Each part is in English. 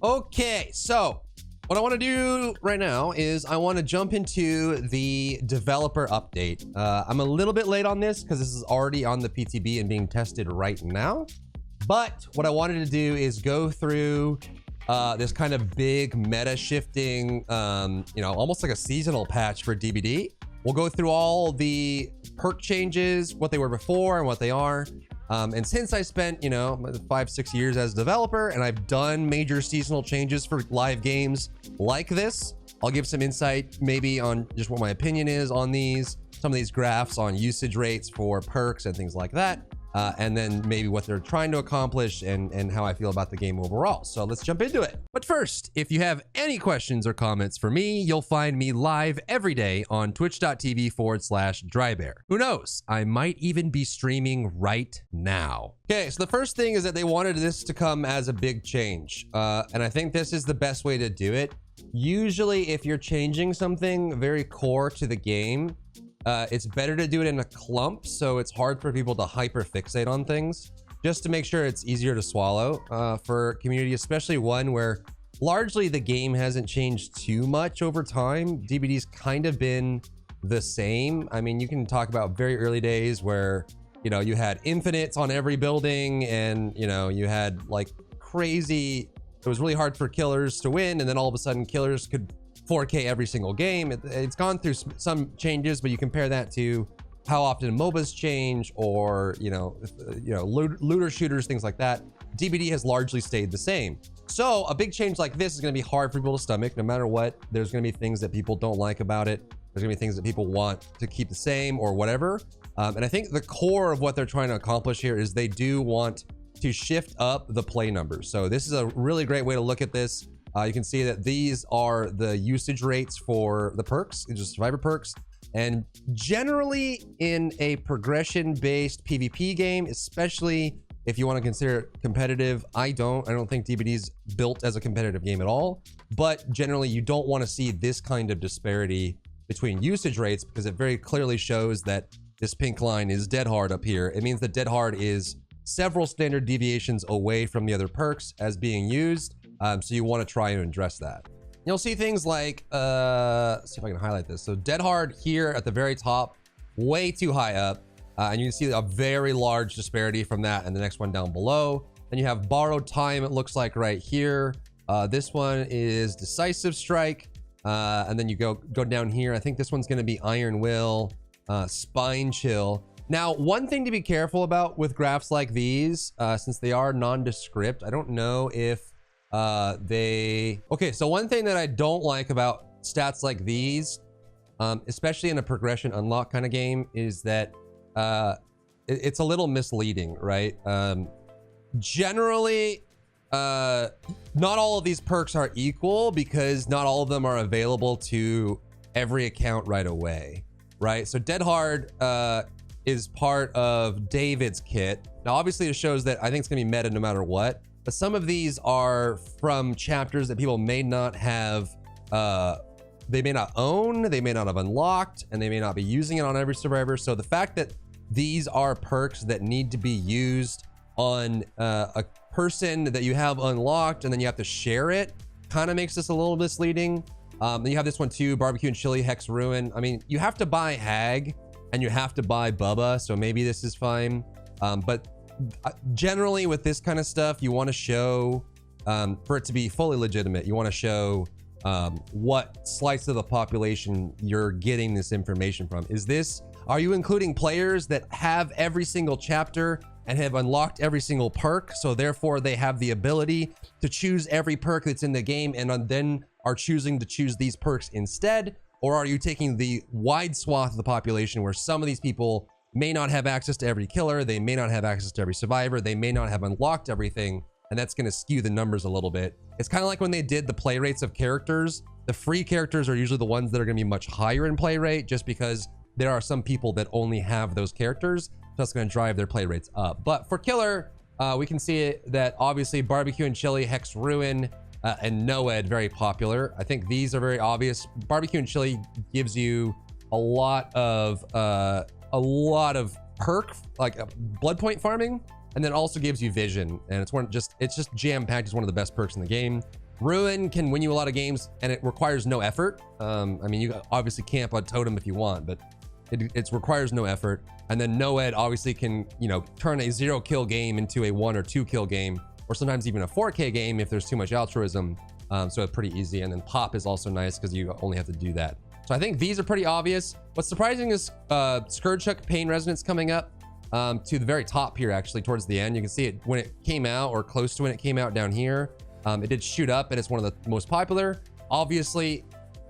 Okay, so what I want to do right now is I want to jump into the developer update. I'm a little bit late on this because this is already on the PTB and being tested right now. But what I wanted to do is go through this kind of big meta shifting, almost like a seasonal patch for DBD. We'll go through all the perk changes, what they were before and what they are. And since I spent, 5-6 years as a developer and I've done major seasonal changes for live games like this, I'll give some insight maybe on just what my opinion is on these, some of these graphs on usage rates for perks and things like that. And then maybe what they're trying to accomplish and how I feel about the game overall. So let's jump into it. But first, if you have any questions or comments for me, you'll find me live every day on twitch.tv/Drybear. Who knows? I might even be streaming right now. Okay, so the first thing is that they wanted this to come as a big change. And I think this is the best way to do it. Usually, if you're changing something very core to the game, it's better to do it in a clump, so it's hard for people to hyper-fixate on things, just to make sure it's easier to swallow for community, especially one where largely the game hasn't changed too much over time. DBD's kind of been the same. I mean, you can talk about very early days where, you had infinites on every building and, you had like crazy, it was really hard for killers to win, and then all of a sudden killers could 4K every single game. It's gone through some changes, but you compare that to how often MOBAs change or, looter shooters, things like that. DBD has largely stayed the same. So a big change like this is going to be hard for people to stomach no matter what. There's going to be things that people don't like about it. There's going to be things that people want to keep the same or whatever. And I think the core of what they're trying to accomplish here is they do want to shift up the play numbers. So this is a really great way to look at this. You can see that these are the usage rates for the perks, just survivor perks. And generally in a progression-based PvP game, especially if you want to consider it competitive, I don't think DBD's built as a competitive game at all. But generally, you don't want to see this kind of disparity between usage rates because it very clearly shows that this pink line is dead hard up here. It means that dead hard is several standard deviations away from the other perks as being used. So you want to try and address that. You'll see things like, let's see if I can highlight this. So dead hard here at the very top, way too high up. And you can see a very large disparity from that and the next one down below. Then you have borrowed time, it looks like right here. This one is decisive strike. And then you go down here. I think this one's going to be iron will, spine chill. Now, one thing to be careful about with graphs like these, since they are nondescript, I don't know if okay, so one thing that I don't like about stats like these, especially in a progression unlock kind of game, is that it's a little misleading, right? Generally, not all of these perks are equal because not all of them are available to every account right away, right? So dead hard is part of David's kit. Now, obviously, it shows that I think it's gonna be meta no matter what. But some of these are from chapters that people may not have, they may not own, they may not have unlocked, and they may not be using it on every survivor. So the fact that these are perks that need to be used on a person that you have unlocked and then you have to share it kind of makes this a little misleading. Then you have this one too, Barbecue and Chili, Hex Ruin. I mean, you have to buy Hag and you have to buy Bubba, so maybe this is fine. But generally with this kind of stuff, you want to show, for it to be fully legitimate, you want to show what slice of the population you're getting this information from. Are you including players that have every single chapter and have unlocked every single perk, so therefore they have the ability to choose every perk that's in the game and then are choosing to choose these perks instead? Or are you taking the wide swath of the population where some of these people may not have access to every killer, they may not have access to every survivor, they may not have unlocked everything, and that's going to skew the numbers a little bit. It's kind of like when they did the play rates of characters. The free characters are usually the ones that are going to be much higher in play rate just because there are some people that only have those characters, so that's going to drive their play rates up. But for killer, we can see that obviously Barbecue and Chili, Hex Ruin, and Noed, very popular. I think these are very obvious. Barbecue and Chili gives you a lot of perk, like blood point farming, and then also gives you vision, and it's just jam-packed. It's one of the best perks in the game. Ruin can win you a lot of games, and it requires no effort. I mean, you obviously camp on Totem if you want, but it requires no effort. And then Noed obviously can, you know, turn a 0-kill game into a 1 or 2-kill game, or sometimes even a 4K game if there's too much altruism. So it's pretty easy. And then Pop is also nice because you only have to do that. So I think these are pretty obvious. What's surprising is Scourge Hook Pain Resonance coming up to the very top here, actually, towards the end. You can see it when it came out, or close to when it came out down here. It did shoot up, and it's one of the most popular. Obviously,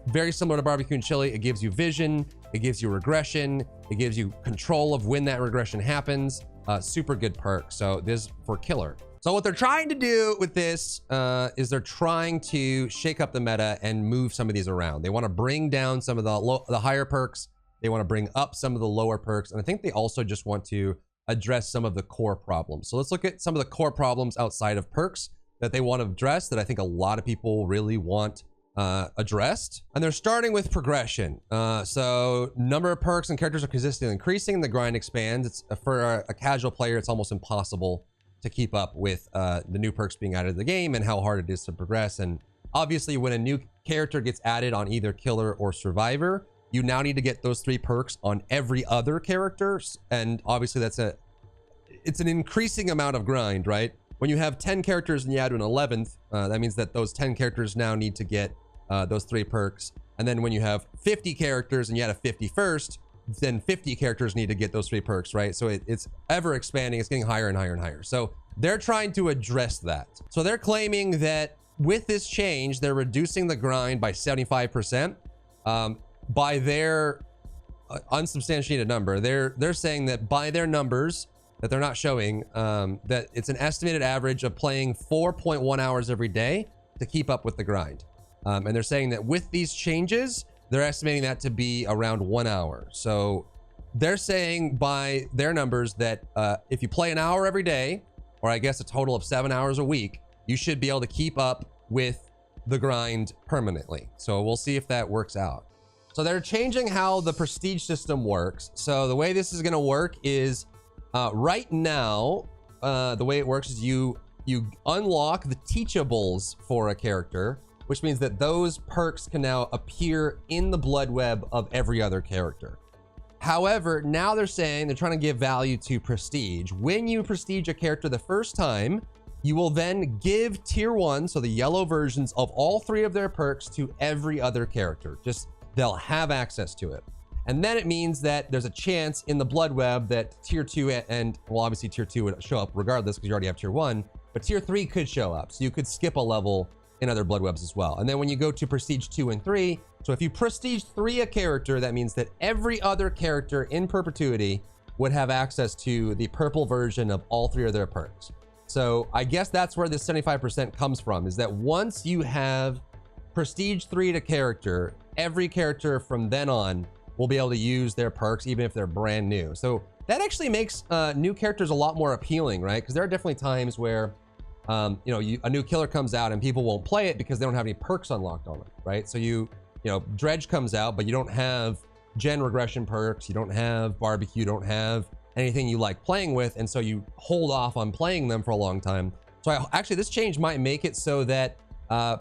very similar to Barbecue and Chili. It gives you vision, it gives you regression, it gives you control of when that regression happens. Super good perk. So this for killer. So what they're trying to do with this is they're trying to shake up the meta and move some of these around. They want to bring down some of the higher perks. They want to bring up some of the lower perks. And I think they also just want to address some of the core problems. So let's look at some of the core problems outside of perks that they want to address that I think a lot of people really want addressed. And they're starting with progression. So number of perks and characters are consistently increasing. The grind expands. It's for a casual player, it's almost impossible to keep up with the new perks being added to the game and how hard it is to progress. And obviously when a new character gets added on either killer or survivor, you now need to get those 3 perks on every other character. And obviously it's an increasing amount of grind, right? When you have 10 characters and you add an 11th, that means that those 10 characters now need to get those 3 perks. And then when you have 50 characters and you add a 51st, then 50 characters need to get those 3 perks, right? So it's ever expanding. It's getting higher and higher and higher. So they're trying to address that. So they're claiming that with this change, they're reducing the grind by 75%. By their unsubstantiated number, they're saying that by their numbers that they're not showing, that it's an estimated average of playing 4.1 hours every day to keep up with the grind. And they're saying that with these changes, they're estimating that to be around 1 hour. So they're saying by their numbers that if you play an hour every day, or I guess a total of 7 hours a week, you should be able to keep up with the grind permanently. So we'll see if that works out. So they're changing how the prestige system works. So the way this is going to work is right now, the way it works is you unlock the teachables for a character, which means that those perks can now appear in the blood web of every other character. However, now they're saying they're trying to give value to prestige. When you prestige a character the first time, you will then give tier 1, so the yellow versions of all 3 of their perks, to every other character. Just they'll have access to it. And then it means that there's a chance in the blood web that tier 2 and well, obviously tier 2 would show up regardless because you already have tier 1, but tier 3 could show up. So you could skip a level in other blood webs as well. And then when you go to prestige 2 and 3, so if you prestige 3 a character, that means that every other character in perpetuity would have access to the purple version of all 3 of their perks. So I guess that's where this 75% comes from, is that once you have prestige 3 to character, every character from then on will be able to use their perks even if they're brand new. So that actually makes new characters a lot more appealing, right? Because there are definitely times where you know, a new killer comes out and people won't play it because they don't have any perks unlocked on it, right? So you know, Dredge comes out, but you don't have gen regression perks, you don't have barbecue, you don't have anything you like playing with, and so you hold off on playing them for a long time. So actually this change might make it so that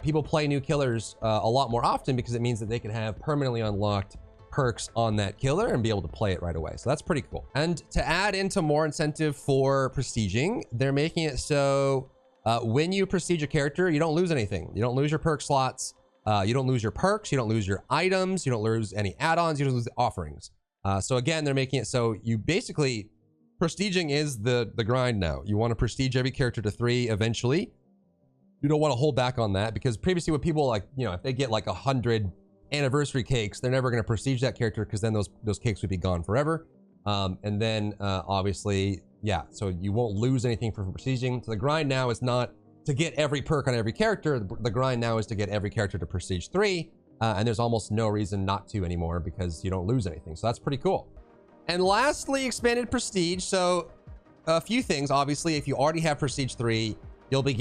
people play new killers a lot more often, because it means that they can have permanently unlocked perks on that killer and be able to play it right away. So that's pretty cool. And to add into more incentive for prestiging, they're making it so when you prestige a character, you don't lose anything. You don't lose your perk slots. You don't lose your perks. You don't lose your items. You don't lose any add-ons. You don't lose the offerings. So again, they're making it so you basically, prestiging is the grind now. You want to prestige every character to 3 eventually. You don't want to hold back on that, because previously with people, like, you know, if they get like 100 anniversary cakes, they're never going to prestige that character, because then those cakes would be gone forever. And then obviously, yeah, so you won't lose anything from prestiging. So the grind now is not to get every perk on every character. The grind now is to get every character to prestige 3. And there's almost no reason not to anymore, because you don't lose anything. So that's pretty cool. And lastly, expanded prestige. So a few things. Obviously, if you already have prestige 3, you'll be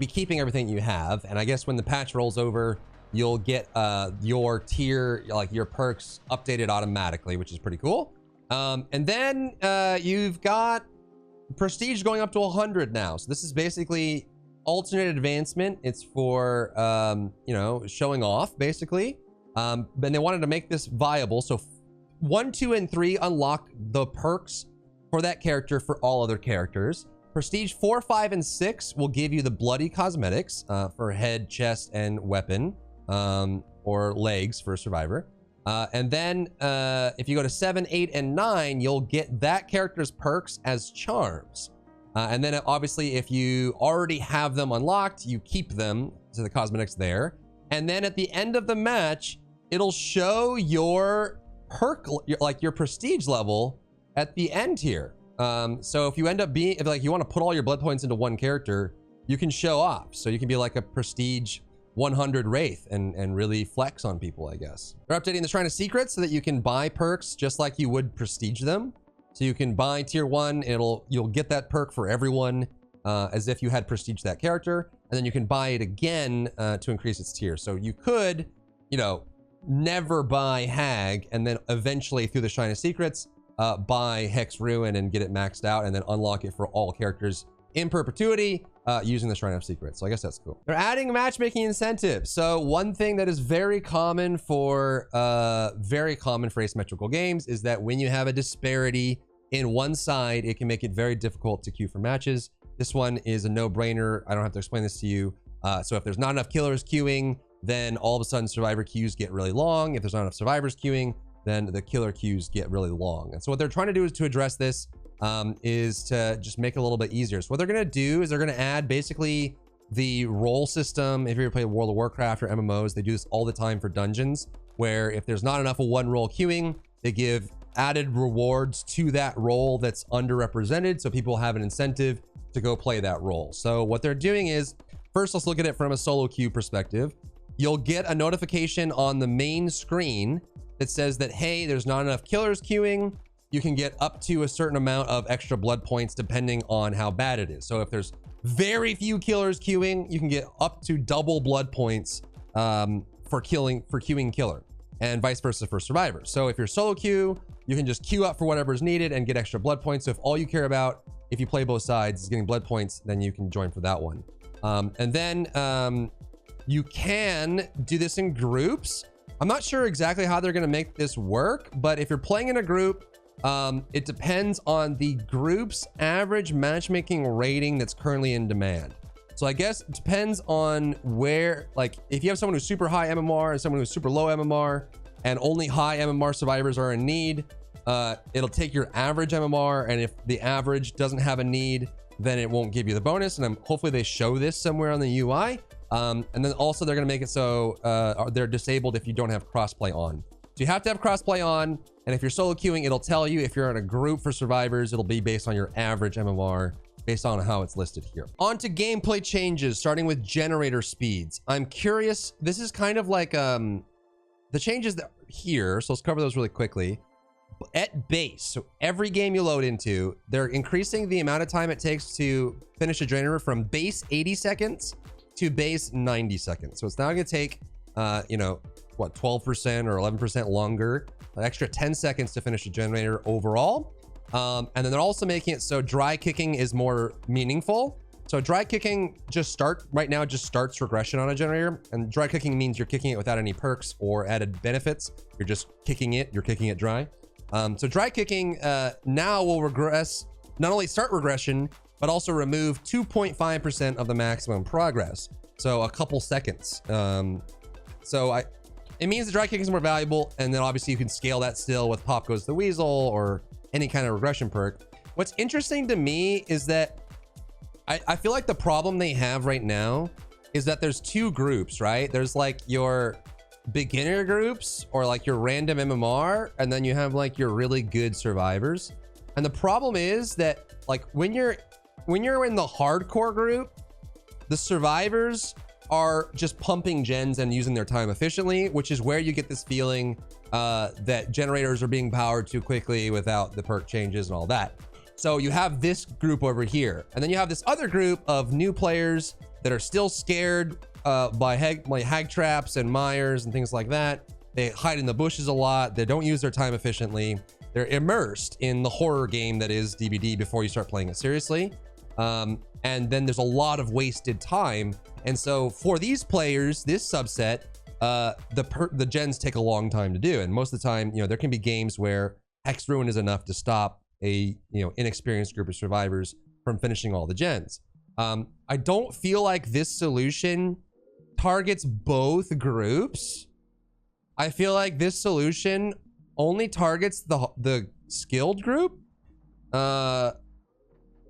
keeping everything you have. And I guess when the patch rolls over, you'll get your tier, like your perks, updated automatically, which is pretty cool. And then you've got prestige going up to 100 now. So this is basically alternate advancement. It's for, you know, showing off basically. But they wanted to make this viable. So 1, 2, and 3 unlock the perks for that character for all other characters. Prestige 4, 5, and 6 will give you the bloody cosmetics for head, chest, and weapon, or legs for a survivor. And then if you go to 7, 8, and 9, you'll get that character's perks as charms. And then obviously if you already have them unlocked, you keep them to the cosmetics there. And then at the end of the match, it'll show your perk, like your prestige level at the end here. So if you end up being, if like you want to put all your blood points into one character, you can show off. So you can be like a prestige 100 Wraith and really flex on people, I guess. They're updating the Shrine of Secrets so that you can buy perks just like you would prestige them. So you can buy tier 1, you'll get that perk for everyone as if you had prestige that character, and then you can buy it again to increase its tier. So you could, you know, never buy Hag and then eventually through the Shrine of Secrets buy Hex Ruin and get it maxed out and then unlock it for all characters in perpetuity using the Shrine of Secrets. So I guess that's cool. They're adding matchmaking incentives. So one thing that is very common for asymmetrical games is that when you have a disparity in one side, it can make it very difficult to queue for matches. This one is a no-brainer. I don't have to explain this to you. So if there's not enough killers queuing, then all of a sudden survivor queues get really long. If there's not enough survivors queuing, then the killer queues get really long. And so what they're trying to do is to address this is to just make it a little bit easier. So what they're going to do is they're going to add basically the role system. If you ever play World of Warcraft or MMOs, they do this all the time for dungeons, where if there's not enough of one role queuing, they give added rewards to that role that's underrepresented, so people have an incentive to go play that role. So what they're doing is, first let's look at it from a solo queue perspective. You'll get a notification on the main screen that says that, hey, there's not enough killers queuing. You can get up to a certain amount of extra blood points depending on how bad it is. So if there's very few killers queuing, you can get up to double blood points for queuing killer, and vice versa for survivors. So if you're solo queue, you can just queue up for whatever's needed and get extra blood points. So if all you care about, if you play both sides, is getting blood points, then you can join for that one. And then you can do this in groups. I'm not sure exactly how they're going to make this work, but if you're playing in a group, it depends on the group's average matchmaking rating that's currently in demand. So I guess it depends on where, like if you have someone who's super high MMR and someone who's super low MMR and only high MMR survivors are in need, it'll take your average MMR, and if the average doesn't have a need, then it won't give you the bonus. And hopefully they show this somewhere on the UI. And then also they're going to make it so they're disabled if you don't have crossplay on. So you have to have crossplay on, and if you're solo queuing, it'll tell you. If you're in a group for survivors, it'll be based on your average MMR, based on how it's listed here. On to gameplay changes, starting with generator speeds. I'm curious, this is kind of like the changes that here, so let's cover those really quickly. At base, so every game you load into, they're increasing the amount of time it takes to finish a generator from base 80 seconds to base 90 seconds. So it's now going to take, you know, what, 12% or 11% longer, an extra 10 seconds to finish a generator overall. And then they're also making it so dry kicking is more meaningful. So dry kicking just starts regression on a generator, and dry kicking means you're kicking it without any perks or added benefits. You're just kicking it, you're kicking it dry. So dry kicking now will regress, not only start regression, but also remove 2.5% of the maximum progress. So a couple seconds. It means the dry kicking is more valuable, and then obviously you can scale that still with Pop Goes the Weasel or any kind of regression perk. What's interesting to me is that I feel like the problem they have right now is that there's two groups, right? There's like your beginner groups or like your random MMR, and then you have like your really good survivors. And the problem is that like when you're in the hardcore group, the survivors are just pumping gens and using their time efficiently, which is where you get this feeling that generators are being powered too quickly without the perk changes and all that. So you have this group over here, and then you have this other group of new players that are still scared by hag traps and mires and things like that. They hide in the bushes a lot. They don't use their time efficiently. They're immersed in the horror game that is DBD before you start playing it seriously. And then there's a lot of wasted time. And so for these players, this subset, the gens take a long time to do. And most of the time, there can be games where Hex Ruin is enough to stop a inexperienced group of survivors from finishing all the gens. I don't feel like this solution targets both groups. I feel like this solution only targets the skilled group.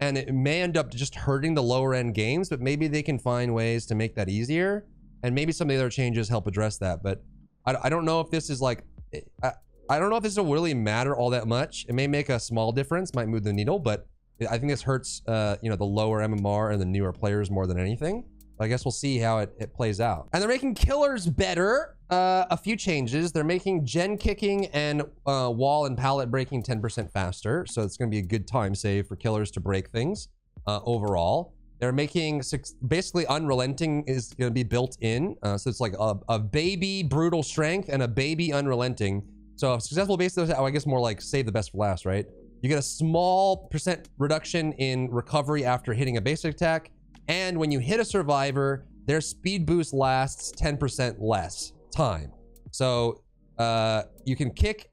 And it may end up just hurting the lower end games, but maybe they can find ways to make that easier. And maybe some of the other changes help address that. But I don't know if this is like, I don't know if this will really matter all that much. It may make a small difference, might move the needle, but I think this hurts, the lower MMR and the newer players more than anything. But I guess we'll see how it plays out. And they're making killers better. A few changes. They're making gen kicking and wall and pallet breaking 10% faster. So it's going to be a good time save for killers to break things overall. They're making basically unrelenting is going to be built in. So it's like a baby brutal strength and a baby unrelenting. So a successful base, I guess more like save the best for last, right? You get a small percent reduction in recovery after hitting a basic attack. And when you hit a survivor, their speed boost lasts 10% less time. So you can kick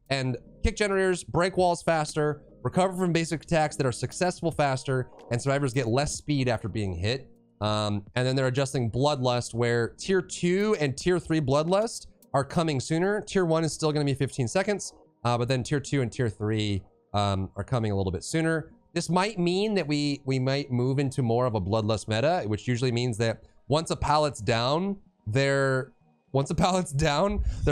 generators, break walls faster, recover from basic attacks that are successful faster, and survivors get less speed after being hit. And then they're adjusting Bloodlust, where tier 2 and tier 3 Bloodlust are coming sooner. Tier 1 is still going to be 15 seconds, but then tier 2 and tier 3 are coming a little bit sooner. This might mean that we might move into more of a Bloodlust meta, which usually means that once a pallet's down, they're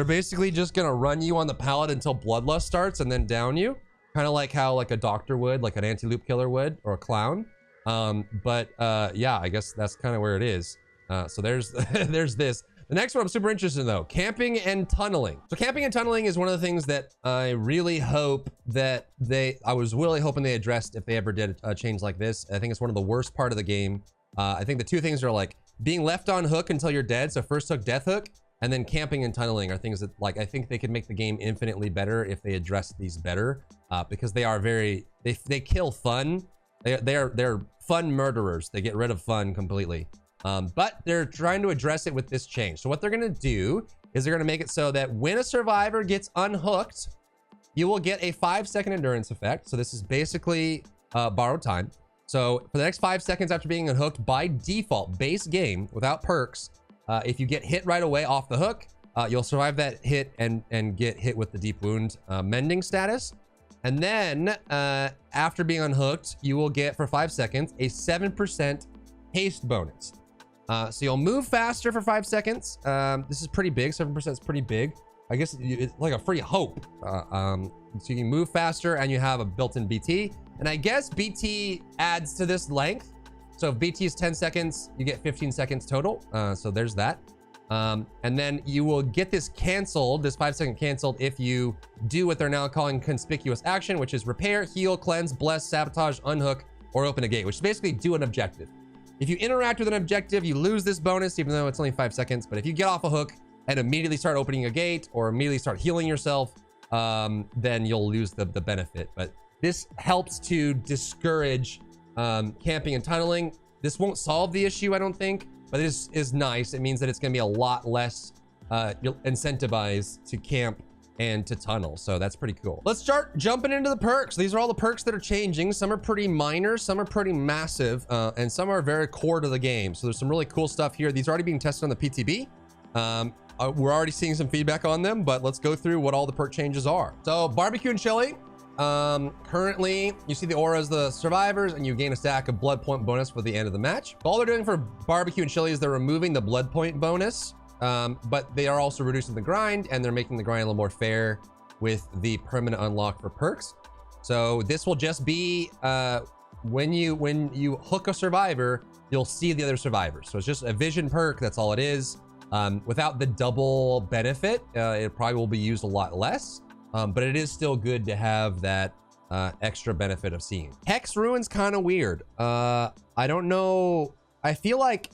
basically just gonna run you on the pallet until Bloodlust starts and then down you. Kind of like how like a doctor would, like an anti-loop killer would, or a clown. Yeah, I guess that's kind of where it is. So there's there's this. The next one I'm super interested in though, camping and tunneling. So camping and tunneling is one of the things that I really hope that I was really hoping they addressed if they ever did a change like this. I think it's one of the worst part of the game. I think the two things are like being left on hook until you're dead. So first hook, death hook, and then camping and tunneling are things that like, I think they could make the game infinitely better if they address these better, because they are very, they kill fun. They're fun murderers. They get rid of fun completely. But they're trying to address it with this change. So what they're going to do is they're going to make it so that when a survivor gets unhooked, you will get a 5-second endurance effect. So this is basically borrowed time. So for the next 5 seconds after being unhooked, by default, base game without perks, if you get hit right away off the hook, you'll survive that hit and get hit with the deep wound mending status. And then after being unhooked, you will get for 5 seconds a 7% haste bonus. So you'll move faster for 5 seconds. This is pretty big. 7% is pretty big. I guess it's like a free hope. So you can move faster and you have a built-in BT. And I guess BT adds to this length. So if BT is 10 seconds, you get 15 seconds total. So there's that. And then you will get this canceled, this 5-second canceled, if you do what they're now calling conspicuous action, which is repair, heal, cleanse, bless, sabotage, unhook, or open a gate, which is basically do an objective. If you interact with an objective, you lose this bonus, even though it's only 5 seconds. But if you get off a hook and immediately start opening a gate or immediately start healing yourself, then you'll lose the benefit. But this helps to discourage camping and tunneling. This won't solve the issue, I don't think, but this is nice. It means that it's going to be a lot less incentivized to camp and to tunnel. So that's pretty cool. Let's start jumping into the perks. These are all the perks that are changing. Some are pretty minor, some are pretty massive, and some are very core to the game. So there's some really cool stuff here. These are already being tested on the PTB. We're already seeing some feedback on them, but let's go through what all the perk changes are. So barbecue and chili. Currently you see the aura as the survivors and you gain a stack of blood point bonus for the end of the match. All they're doing for barbecue and chili is they're removing the blood point bonus, but they are also reducing the grind and they're making the grind a little more fair with the permanent unlock for perks. So this will just be when you hook a survivor, you'll see the other survivors. So it's just a vision perk, that's all it is. Without the double benefit, it probably will be used a lot less. But it is still good to have that extra benefit of seeing. Hex Ruin's kind of weird. I don't know. I feel like,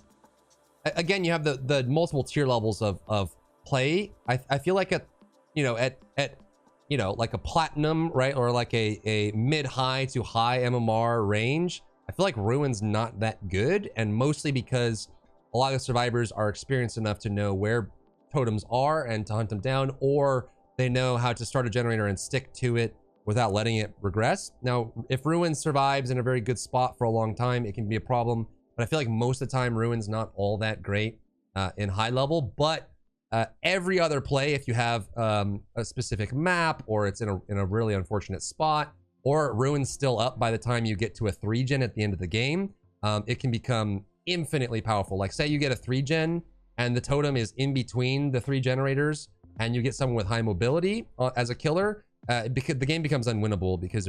again, you have the multiple tier levels of play. I feel like at like a platinum, right? Or like a mid-high to high MMR range, I feel like Ruin's not that good, and mostly because a lot of survivors are experienced enough to know where totems are and to hunt them down, or they know how to start a generator and stick to it without letting it regress. Now, if Ruin survives in a very good spot for a long time, it can be a problem, but I feel like most of the time Ruin's not all that great in high level. But every other play, if you have a specific map, or it's in a really unfortunate spot, or Ruin's still up by the time you get to a 3-gen at the end of the game, it can become infinitely powerful. Like, say you get a 3-gen and the totem is in between the 3 generators, and you get someone with high mobility as a killer, because the game becomes unwinnable, because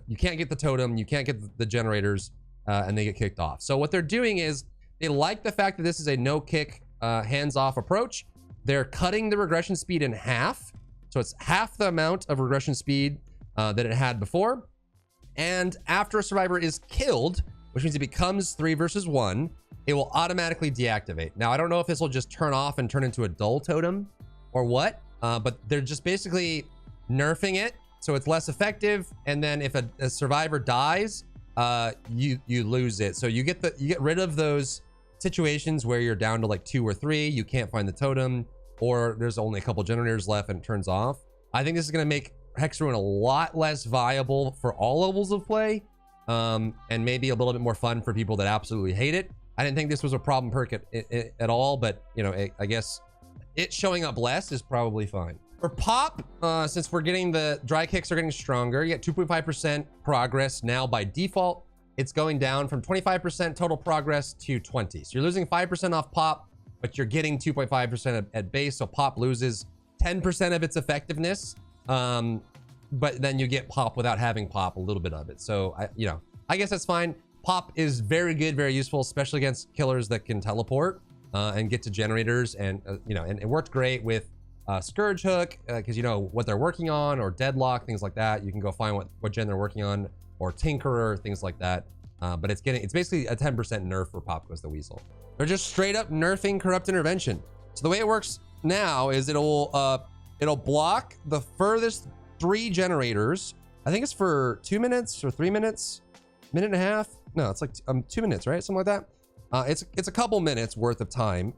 you can't get the totem, you can't get the generators, and they get kicked off. So what they're doing is they like the fact that this is a no-kick, hands-off approach. They're cutting the regression speed in half, so it's half the amount of regression speed that it had before. And after a survivor is killed, which means it becomes 3 versus 1, it will automatically deactivate. Now, I don't know if this will just turn off and turn into a dull totem or what, but they're just basically nerfing it so it's less effective. And then if a survivor dies, you lose it. So you get rid of those situations where you're down to like 2 or 3, you can't find the totem, or there's only a couple generators left and it turns off. I think this is going to make Hex Ruin a lot less viable for all levels of play, and maybe a little bit more fun for people that absolutely hate it. I didn't think this was a problem perk at all, but you know, I guess it showing up less is probably fine. For pop, since we're getting the dry kicks are getting stronger, you get 2.5% progress now by default. It's going down from 25% total progress to 20. So you're losing 5% off pop, but you're getting 2.5% at base. So pop loses 10% of its effectiveness. But then you get pop without having pop, a little bit of it. So I guess that's fine. Pop is very good, very useful, especially against killers that can teleport and get to generators. And and it worked great with Scourge Hook, because you know what they're working on, or Deadlock, things like that. You can go find what gen they're working on, or Tinkerer, things like that. But it's basically a 10% nerf for Pop Goes the Weasel. They're just straight up nerfing Corrupt Intervention. So the way it works now is it'll block the furthest 3 generators. I think it's for 2 minutes or 3 minutes, minute and a half. No, it's like 2 minutes, right? Something like that. It's a couple minutes worth of time,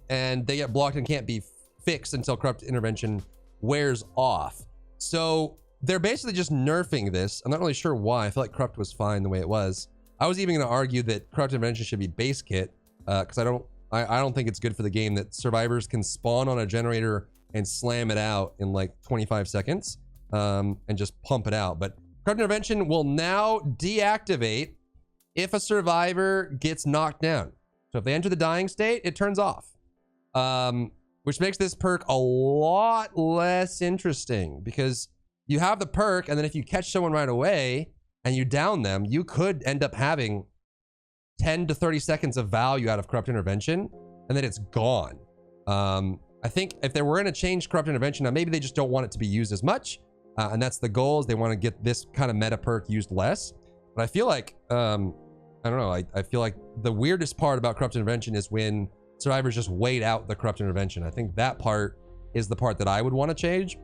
and they get blocked and can't be fixed until Corrupt Intervention wears off. So they're basically just nerfing this. I'm not really sure why. I feel like Corrupt was fine the way it was. I was even going to argue that Corrupt Intervention should be base kit, because I don't think it's good for the game that survivors can spawn on a generator and slam it out in like 25 seconds, and just pump it out. But Corrupt Intervention will now deactivate if a survivor gets knocked down. So if they enter the dying state, it turns off, which makes this perk a lot less interesting, because you have the perk, and then if you catch someone right away and you down them, you could end up having 10 to 30 seconds of value out of Corrupt Intervention, and then it's gone. I think if they were going to change Corrupt Intervention, now maybe they just don't want it to be used as much, and that's the goal, is they want to get this kind of meta perk used less. But I feel like, I don't know, I feel like the weirdest part about Corrupt Intervention is when survivors just wait out the Corrupt Intervention. I think that part is the part that I would want to change,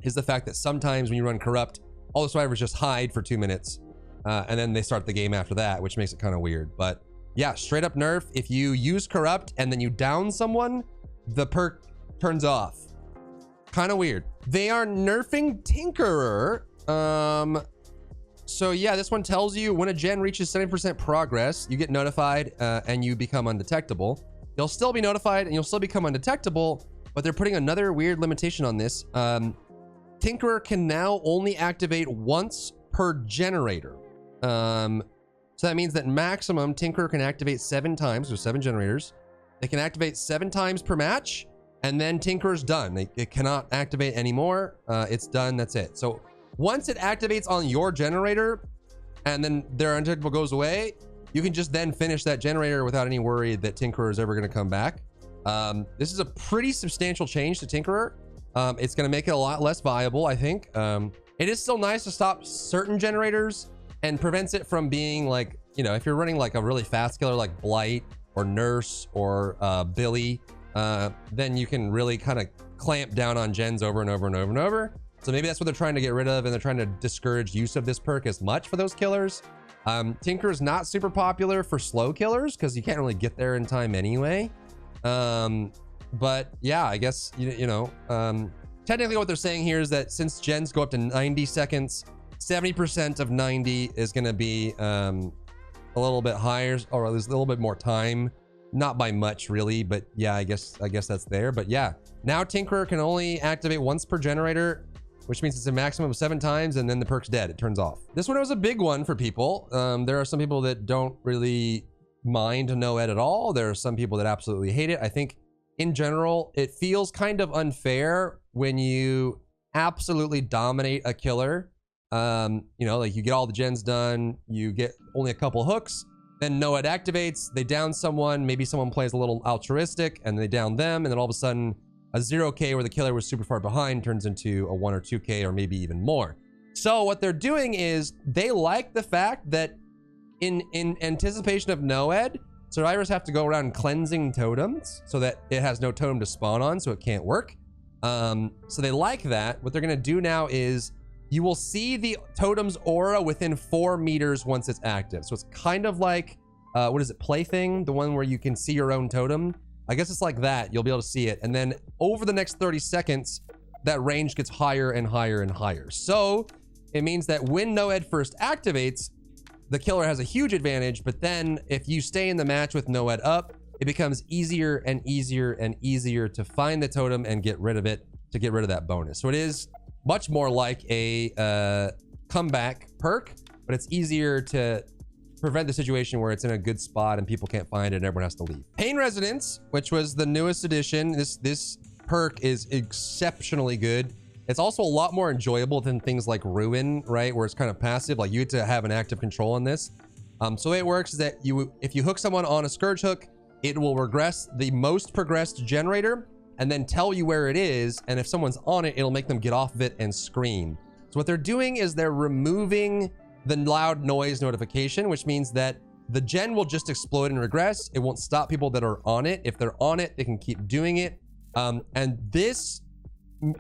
is the fact that sometimes when you run Corrupt, all the survivors just hide for 2 minutes, and then they start the game after that, which makes it kind of weird. But yeah, straight up nerf. If you use Corrupt and then you down someone, the perk turns off. Kind of weird. They are nerfing Tinkerer. So yeah, this one tells you when a gen reaches 70% progress, you get notified, and you become undetectable. You'll still be notified and you'll still become undetectable, but they're putting another weird limitation on this. Tinkerer can now only activate once per generator. So that means that maximum Tinkerer can activate 7 times, so 7 generators. They can activate 7 times per match, and then Tinkerer's done. It cannot activate anymore. It's done, that's it. So once it activates on your generator, and then their undetectable goes away, you can just then finish that generator without any worry that Tinkerer is ever going to come back. This is a pretty substantial change to Tinkerer. It's going to make it a lot less viable, I think. It is still nice to stop certain generators and prevents it from being like, if you're running like a really fast killer like Blight or Nurse or Billy, then you can really kind of clamp down on gens over and over and over and over. So maybe that's what they're trying to get rid of, and they're trying to discourage use of this perk as much for those killers. Tinker is not super popular for slow killers because you can't really get there in time anyway. But yeah, I guess, technically what they're saying here is that since gens go up to 90 seconds, 70% of 90 is going to be a little bit higher, or there's a little bit more time. Not by much really, but yeah, I guess that's there. But yeah, now Tinkerer can only activate once per generator, which means it's a maximum of 7 times, and then the perk's dead. It turns off. This one was a big one for people. There are some people that don't really mind no-ed at all. There are some people that absolutely hate it. I think in general, it feels kind of unfair when you absolutely dominate a killer. Like you get all the gens done, you get only a couple hooks, then no-ed activates, they down someone, maybe someone plays a little altruistic and they down them, and then all of a sudden a 0k where the killer was super far behind turns into a 1 or 2k or maybe even more. So what they're doing is they like the fact that in anticipation of no-ed, survivors have to go around cleansing totems so that it has no totem to spawn on, so it can't work. So they like that. What they're gonna do now is you will see the totem's aura within 4 meters once it's active. So it's kind of like, what is it, Plaything? The one where you can see your own totem? I guess it's like that. You'll be able to see it. And then over the next 30 seconds, that range gets higher and higher and higher. So it means that when no-ed first activates, the killer has a huge advantage. But then if you stay in the match with no-ed up, it becomes easier and easier and easier to find the totem and get rid of it, to get rid of that bonus. So it is much more like a comeback perk, but it's easier to prevent the situation where it's in a good spot and people can't find it and everyone has to leave. Pain Resonance, which was the newest addition, this perk is exceptionally good. It's also a lot more enjoyable than things like Ruin, right? Where it's kind of passive, like you get to have an active control on this. So the way it works is that if you hook someone on a Scourge hook, it will regress the most progressed generator and then tell you where it is, and if someone's on it, it'll make them get off of it and scream. So what they're doing is they're removing the loud noise notification, which means that the gen will just explode and regress. It won't stop people that are on it. If they're on it, they can keep doing it. And this,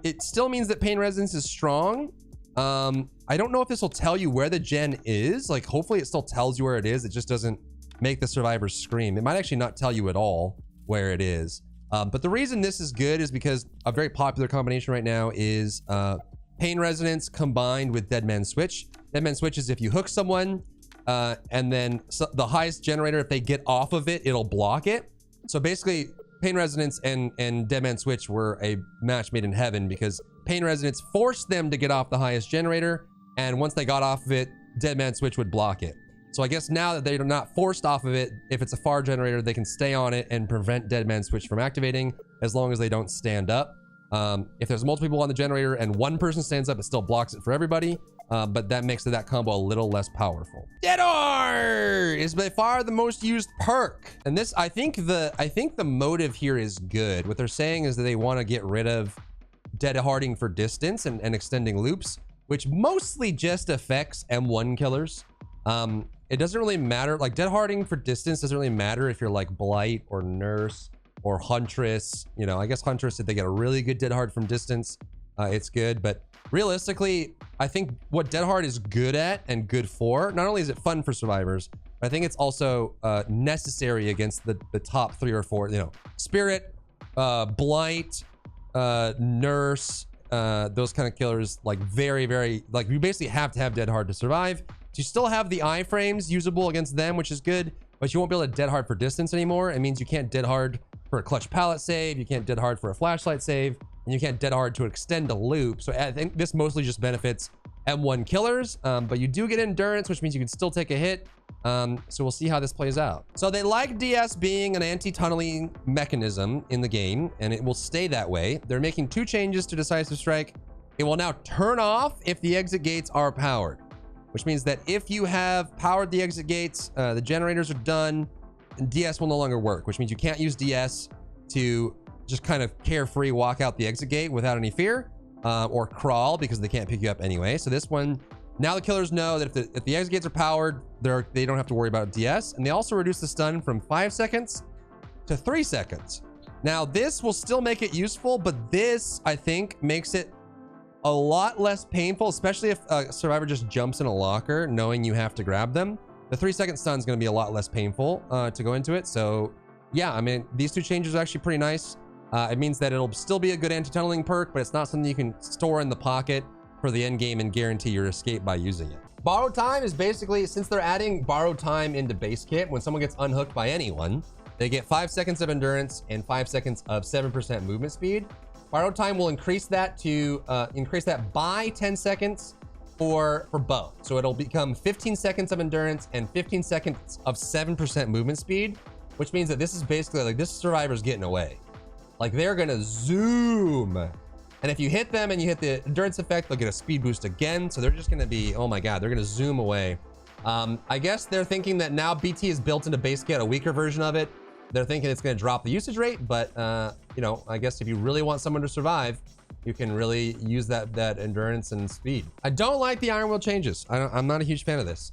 it still means that Pain Resonance is strong. I don't know if this will tell you where the gen is. Like, hopefully it still tells you where it is. It just doesn't make the survivors scream. It might actually not tell you at all where it is. But the reason this is good is because a very popular combination right now is Pain Resonance combined with Dead Man Switch. Dead Man Switch is if you hook someone and then the highest generator, if they get off of it, it'll block it. So basically, Pain Resonance and Dead Man Switch were a match made in heaven because Pain Resonance forced them to get off the highest generator, and once they got off of it, Dead Man Switch would block it. So I guess now that they're not forced off of it, if it's a far generator, they can stay on it and prevent Dead Man Switch from activating as long as they don't stand up. If there's multiple people on the generator and one person stands up, it still blocks it for everybody. But that makes that combo a little less powerful. Dead Hard is by far the most used perk. And this, I think the motive here is good. What they're saying is that they want to get rid of Dead Harding for distance and extending loops, which mostly just affects M1 killers. It doesn't really matter, like Dead Harding for distance doesn't really matter if you're like Blight or Nurse or Huntress. You know, I guess Huntress, if they get a really good Dead Hard from distance, it's good. But realistically, I think what Dead Hard is good at and good for, not only is it fun for survivors, but I think it's also necessary against the top 3 or 4, you know, Spirit, Blight, Nurse, those kind of killers, like very, like you basically have to have Dead Hard to survive. You still have the iframes usable against them, which is good, but you won't be able to Dead Hard for distance anymore. It means you can't Dead Hard for a clutch pallet save, you can't Dead Hard for a flashlight save, and you can't Dead Hard to extend a loop. So I think this mostly just benefits M1 killers, but you do get endurance, which means you can still take a hit. So we'll see how this plays out. So they like DS being an anti-tunneling mechanism in the game, and it will stay that way. They're making 2 changes to Decisive Strike. It will now turn off if the exit gates are powered, which means that if you have powered the exit gates, the generators are done, and DS will no longer work, which means you can't use DS to just kind of carefree walk out the exit gate without any fear, or crawl because they can't pick you up anyway. So this one, now the killers know that if the exit gates are powered, they don't have to worry about DS. And they also reduce the stun from 5 seconds to 3 seconds. Now this will still make it useful, but this, I think, makes it a lot less painful, especially if a survivor just jumps in a locker knowing you have to grab them. the 3-second stun is going to be a lot less painful to go into it. So yeah, I mean, these two changes are actually pretty nice. It means that it'll still be a good anti-tunneling perk, but it's not something you can store in the pocket for the end game and guarantee your escape by using it. Borrow time is basically, since they're adding borrow time into base kit, when someone gets unhooked by anyone, they get 5 seconds of endurance and 5 seconds of 7% movement speed. Borrow time will increase that to by 10 seconds for both. So it'll become 15 seconds of endurance and 15 seconds of 7% movement speed, which means that this is basically like this survivor's getting away. Like they're gonna zoom. And if you hit them and you hit the endurance effect, they'll get a speed boost again. So they're just gonna be, oh my God, they're gonna zoom away. I guess they're thinking that now BT is built into base kit, a weaker version of it. They're thinking it's gonna drop the usage rate, but you know, I guess if you really want someone to survive, you can really use that endurance and speed. I don't like the Iron Will changes. I'm not a huge fan of this.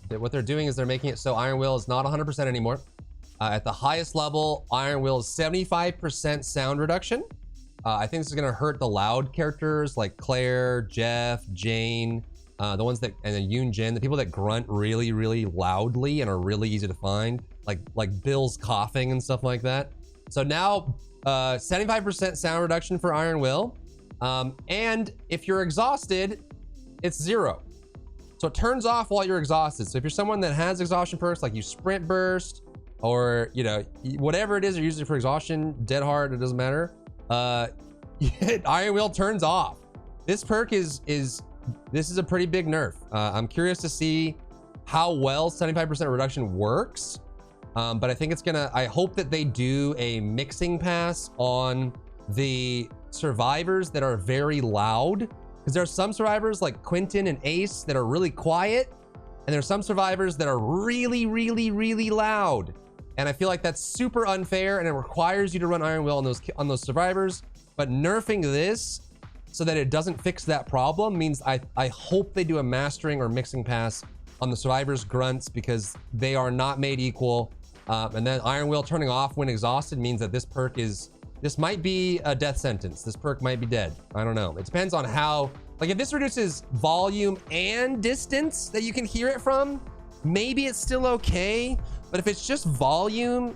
What they're doing is they're making it so Iron Will is not 100% anymore. At the highest level, Iron Will is 75% sound reduction. I think this is gonna hurt the loud characters like Claire, Jeff, Jane, the ones that, and then Yoon Jin, the people that grunt really, really loudly and are really easy to find, like Bill's coughing and stuff like that. So now 75% sound reduction for Iron Will. And if you're exhausted, it's 0. So it turns off while you're exhausted. So if you're someone that has exhaustion perks, like you sprint burst, or you know, whatever it is you're using for exhaustion, dead hard, it doesn't matter. Iron Will turns off. This perk this is a pretty big nerf. I'm curious to see how well 75% reduction works. But I think I hope that they do a mixing pass on the survivors that are very loud, because there are some survivors like Quentin and Ace that are really quiet, and there's some survivors that are really, really, really loud. And I feel like that's super unfair, and it requires you to run Iron Will on those survivors. But nerfing this so that it doesn't fix that problem means I hope they do a mastering or mixing pass on the survivors' grunts, because they are not made equal. And then Iron Will turning off when exhausted means that this might be a death sentence. This perk might be dead. I don't know. It depends on how, like if this reduces volume and distance that you can hear it from, maybe it's still okay. But if it's just volume,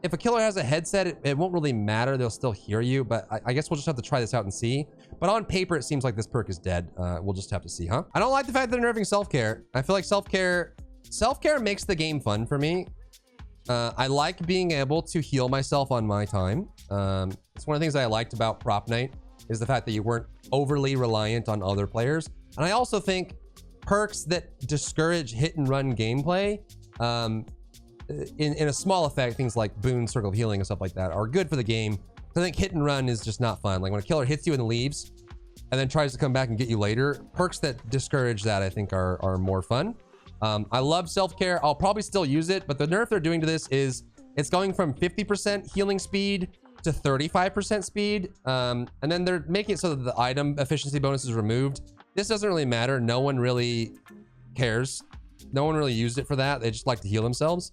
if a killer has a headset, it won't really matter. They'll still hear you, but I guess we'll just have to try this out and see. But on paper, it seems like this perk is dead. We'll just have to see, huh? I don't like the fact that they're nerfing self-care. I feel like self-care makes the game fun for me. I like being able to heal myself on my time. It's one of the things I liked about Prop Night is the fact that you weren't overly reliant on other players. And I also think perks that discourage hit and run gameplay, in a small effect, things like Boon, Circle of Healing and stuff like that are good for the game. I think hit and run is just not fun. Like when a killer hits you and leaves and then tries to come back and get you later, perks that discourage that I think are more fun. I love self-care. I'll probably still use it, but the nerf they're doing to this is it's going from 50% healing speed to 35% speed. And then they're making it so that the item efficiency bonus is removed. This doesn't really matter. No one really cares. No one really used it for that. They just like to heal themselves.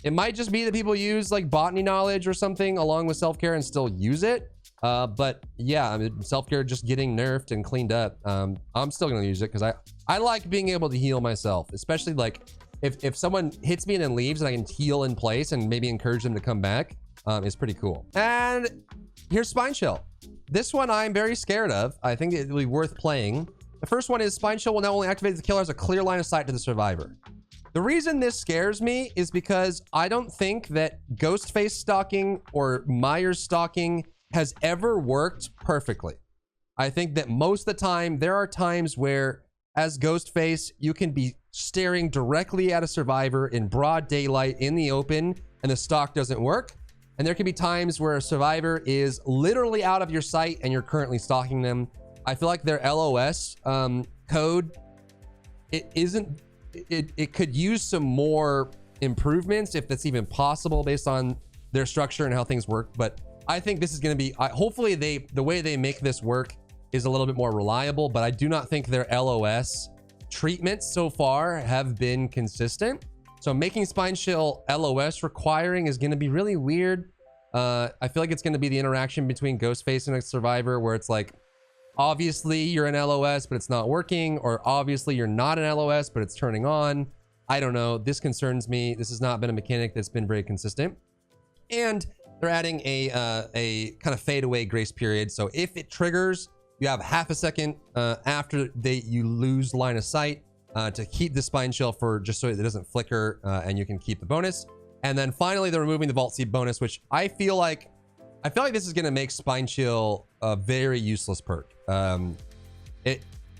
It might just be that people use like botany knowledge or something along with self-care and still use it. But yeah, I mean, self-care just getting nerfed and cleaned up. I'm still gonna use it because I like being able to heal myself, especially like if someone hits me and then leaves and I can heal in place and maybe encourage them to come back. Is pretty cool. And here's Spine Chill. This one I'm very scared of. I think it'll be worth playing. The first one is Spine Chill will now only activate if the killer has a clear line of sight to the survivor. The reason this scares me is because I don't think that Ghostface stalking or Myers stalking has ever worked perfectly. I think that most of the time, there are times where as Ghostface, you can be staring directly at a survivor in broad daylight in the open and the stalk doesn't work. And there can be times where a survivor is literally out of your sight and you're currently stalking them. I feel like their LOS code, it could use some more improvements if that's even possible based on their structure and how things work. But I think this is going to be, hopefully the way they make this work is a little bit more reliable, but I do not think their LOS treatments so far have been consistent. So making Spine Chill LOS requiring is going to be really weird. I feel like it's going to be the interaction between Ghostface and a survivor where it's like, obviously you're in LOS, but it's not working, or obviously you're not in LOS, but it's turning on. I don't know. This concerns me. This has not been a mechanic that's been very consistent. And they're adding a kind of fade away grace period. So if it triggers, you have half a second after you lose line of sight to keep the spine chill for just so it doesn't flicker and you can keep the bonus. And then finally, they're removing the vault seed bonus, which I feel like this is going to make spine chill a very useless perk.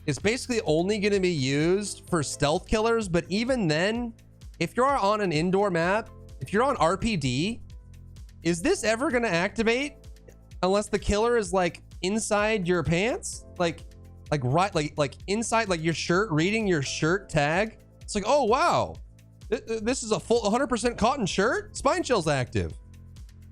It's basically only going to be used for stealth killers, but even then, if you're on an indoor map, if you're on RPD, is this ever going to activate unless the killer is like inside your pants, like inside like your shirt, reading your shirt tag? It's like, oh wow, this is a full 100% cotton shirt. Spine chill's active.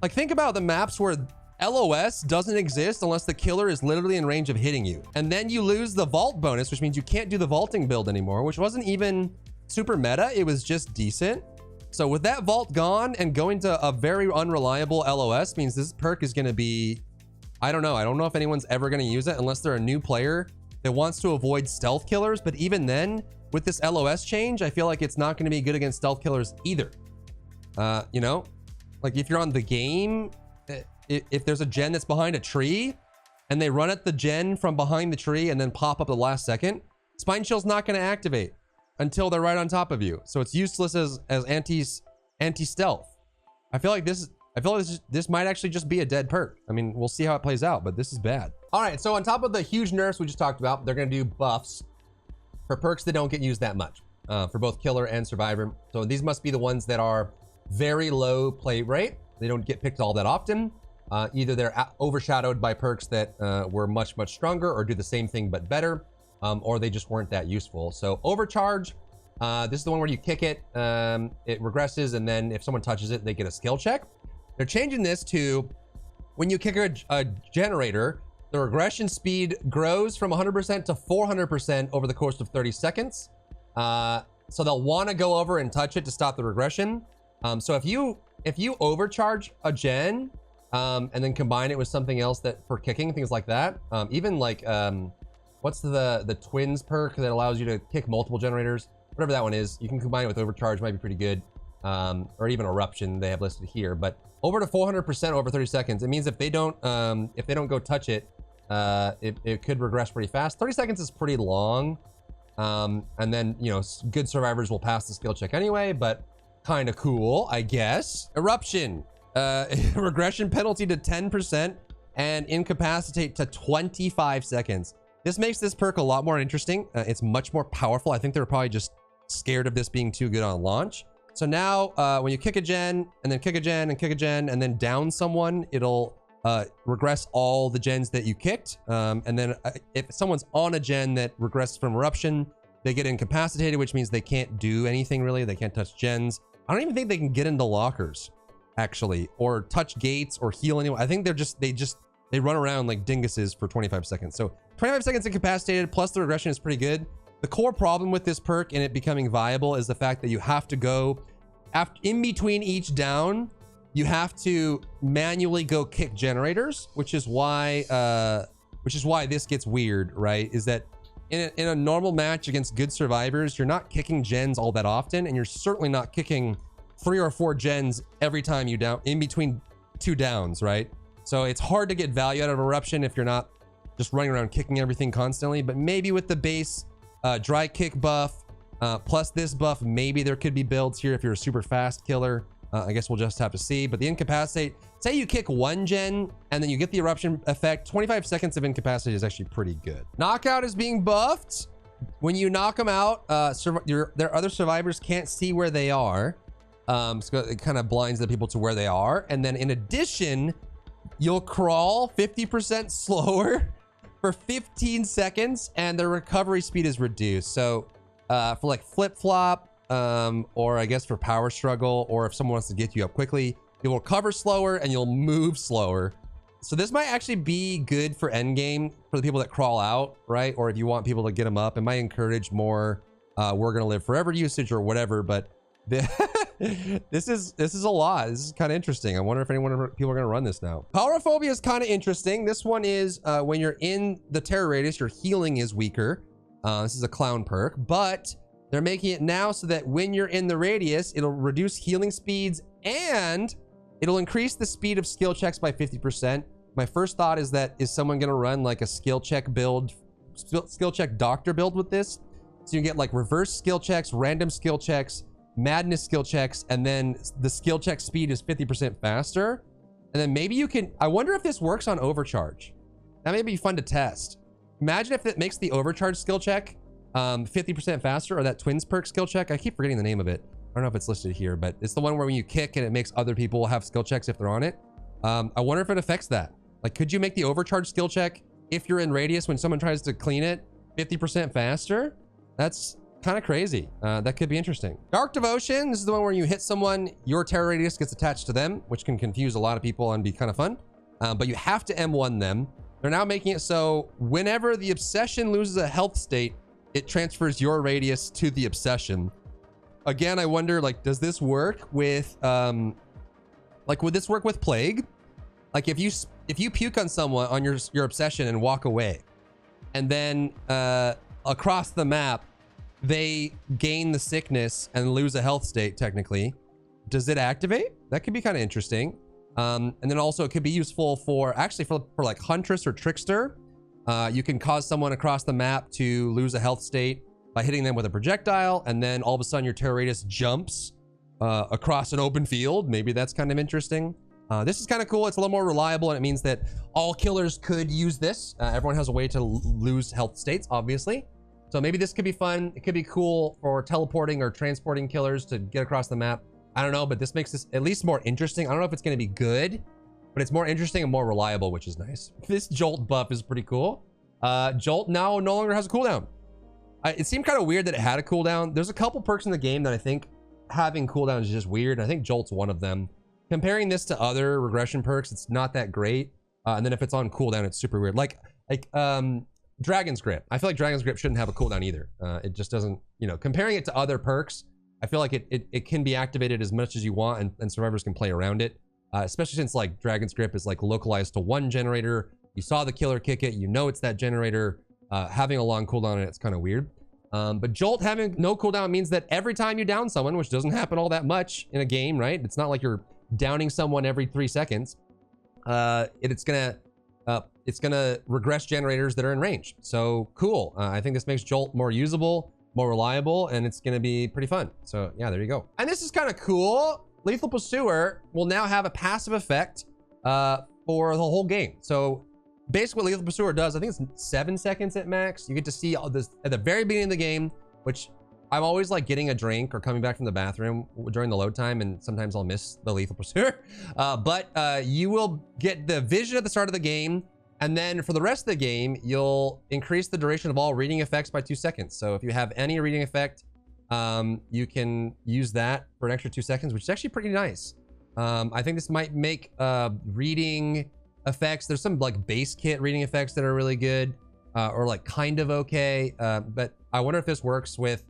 Like, think about the maps where LOS doesn't exist unless the killer is literally in range of hitting you. And then you lose the vault bonus, which means you can't do the vaulting build anymore, which wasn't even super meta. It was just decent. So with that vault gone and going to a very unreliable LOS means this perk is going to be, I don't know. I don't know if anyone's ever going to use it unless they're a new player that wants to avoid stealth killers. But even then, with this LOS change, I feel like it's not going to be good against stealth killers either. You know, like if you're on the game, if there's a gen that's behind a tree and they run at the gen from behind the tree and then pop up the last second, spine chill's not going to activate until they're right on top of you. So it's useless as anti-stealth. I feel like this might actually just be a dead perk. I mean, we'll see how it plays out, but this is bad. All right, so on top of the huge nerfs we just talked about, they're going to do buffs for perks that don't get used that much for both killer and survivor. So these must be the ones that are very low play rate. They don't get picked all that often. Either they're overshadowed by perks that were much stronger or do the same thing but better, or they just weren't that useful. So overcharge, this is the one where you kick it, it regresses, and then if someone touches it, they get a skill check. They're changing this to when you kick a generator, the regression speed grows from 100% to 400% over the course of 30 seconds. So they'll want to go over and touch it to stop the regression. So if you overcharge a gen, and then combine it with something else that for kicking, things like that. Even like, what's the twins perk that allows you to kick multiple generators? Whatever that one is, you can combine it with overcharge, might be pretty good. Or even eruption they have listed here, but over to 400% over 30 seconds. It means if they don't go touch it, it could regress pretty fast. 30 seconds is pretty long. And then, you know, good survivors will pass the skill check anyway, but kind of cool, I guess. Eruption. Regression penalty to 10% and incapacitate to 25 seconds. This makes this perk a lot more interesting. It's much more powerful. I think they were probably just scared of this being too good on launch. So now when you kick a gen and then kick a gen and kick a gen and then down someone, it'll regress all the gens that you kicked. And then if someone's on a gen that regresses from eruption, they get incapacitated, which means they can't do anything really. They can't touch gens. I don't even think they can get into lockers, actually, or touch gates or heal anyone. I think they run around like dinguses for 25 seconds. So 25 seconds incapacitated plus the regression is pretty good. The core problem with this perk and it becoming viable is the fact that you have to go in between each down, you have to manually go kick generators, which is why this gets weird, right? Is that in a normal match against good survivors, you're not kicking gens all that often, and you're certainly not kicking 3 or 4 gens every time you down in between 2 downs, right? So it's hard to get value out of eruption if you're not just running around kicking everything constantly. But maybe with the base dry kick buff plus this buff, maybe there could be builds here if you're a super fast killer. I guess we'll just have to see. But the incapacitate, say you kick 1 gen and then you get the eruption effect, 25 seconds of incapacitate is actually pretty good. Knockout is being buffed. When you knock them out, their other survivors can't see where they are. So it kind of blinds the people to where they are. And then in addition, you'll crawl 50% slower for 15 seconds and their recovery speed is reduced. So for like flip-flop, or I guess for power struggle, or if someone wants to get you up quickly, you'll recover slower and you'll move slower. So this might actually be good for endgame for the people that crawl out, right? Or if you want people to get them up, it might encourage more we're gonna live forever usage or whatever. But this is a lot. This is kind of interesting. I wonder if people are gonna run this now. Powerphobia is kind of interesting. This one is when you're in the terror radius, your healing is weaker. This is a clown perk, but They're making it now so that when you're in the radius, it'll reduce healing speeds and it'll increase the speed of skill checks by 50%. My first thought is that, is someone going to run like a skill check build, skill check doctor build with this? So you get like reverse skill checks, random skill checks, madness skill checks, and then the skill check speed is 50% faster. And then maybe you can, I wonder if this works on overcharge. That may be fun to test. Imagine if it makes the overcharge skill check 50% faster, or that twins perk skill check. I keep forgetting the name of it. I don't know if it's listed here, but it's the one where when you kick and it makes other people have skill checks if they're on it. I wonder if it affects that. Like, could you make the overcharge skill check if you're in radius when someone tries to clean it 50% faster? That's kind of crazy. That could be interesting. Dark Devotion. This is the one where you hit someone, your terror radius gets attached to them, which can confuse a lot of people and be kind of fun. But you have to M1 them. They're now making it so whenever the obsession loses a health state, it transfers your radius to the obsession. Again, I wonder, like, does this work with, like, would this work with plague? Like, if you puke on someone on your obsession and walk away, and then across the map, they gain the sickness and lose a health state, technically, does it activate? That could be kind of interesting. And then also it could be useful for, actually for like Huntress or Trickster. You can cause someone across the map to lose a health state by hitting them with a projectile, and then all of a sudden your terror radius jumps across an open field. Maybe that's kind of interesting. This is kind of cool. It's a little more reliable, and it means that all killers could use this. Everyone has a way to lose health states, obviously. So maybe this could be fun. It could be cool for teleporting or transporting killers to get across the map. I don't know, but this makes this at least more interesting. I don't know if it's going to be good, but it's more interesting and more reliable, which is nice. This Jolt buff is pretty cool. Jolt now no longer has a cooldown. It seemed kind of weird that it had a cooldown. There's a couple perks in the game that I think having cooldowns is just weird. I think Jolt's one of them. Comparing this to other regression perks, it's not that great. And then if it's on cooldown, it's super weird. Like Dragon's Grip. I feel like Dragon's Grip shouldn't have a cooldown either. It just doesn't, you know, comparing it to other perks, I feel like it can be activated as much as you want, and survivors can play around it. Especially since like Dragon's Grip is like localized to one generator. You saw the killer kick it, you know it's that generator. Having a long cooldown on it, it's kind of weird. But Jolt having no cooldown means that every time you down someone, which doesn't happen all that much in a game, right? It's not like you're downing someone every 3 seconds. It's gonna regress generators that are in range. So cool. I think this makes Jolt more usable, more reliable, and it's gonna be pretty fun. So yeah, there you go. And this is kind of cool. Lethal Pursuer will now have a passive effect for the whole game. So basically what Lethal Pursuer does, I think it's 7 seconds at max. You get to see all this at the very beginning of the game, which I'm always like getting a drink or coming back from the bathroom during the load time, and sometimes I'll miss the Lethal Pursuer. But you will get the vision at the start of the game, and then for the rest of the game, you'll increase the duration of all reading effects by 2 seconds. So if you have any reading effect, you can use that for an extra 2 seconds, which is actually pretty nice. I think this might make reading effects. There's some like base kit reading effects that are really good, or like kind of okay. But I wonder if this works with,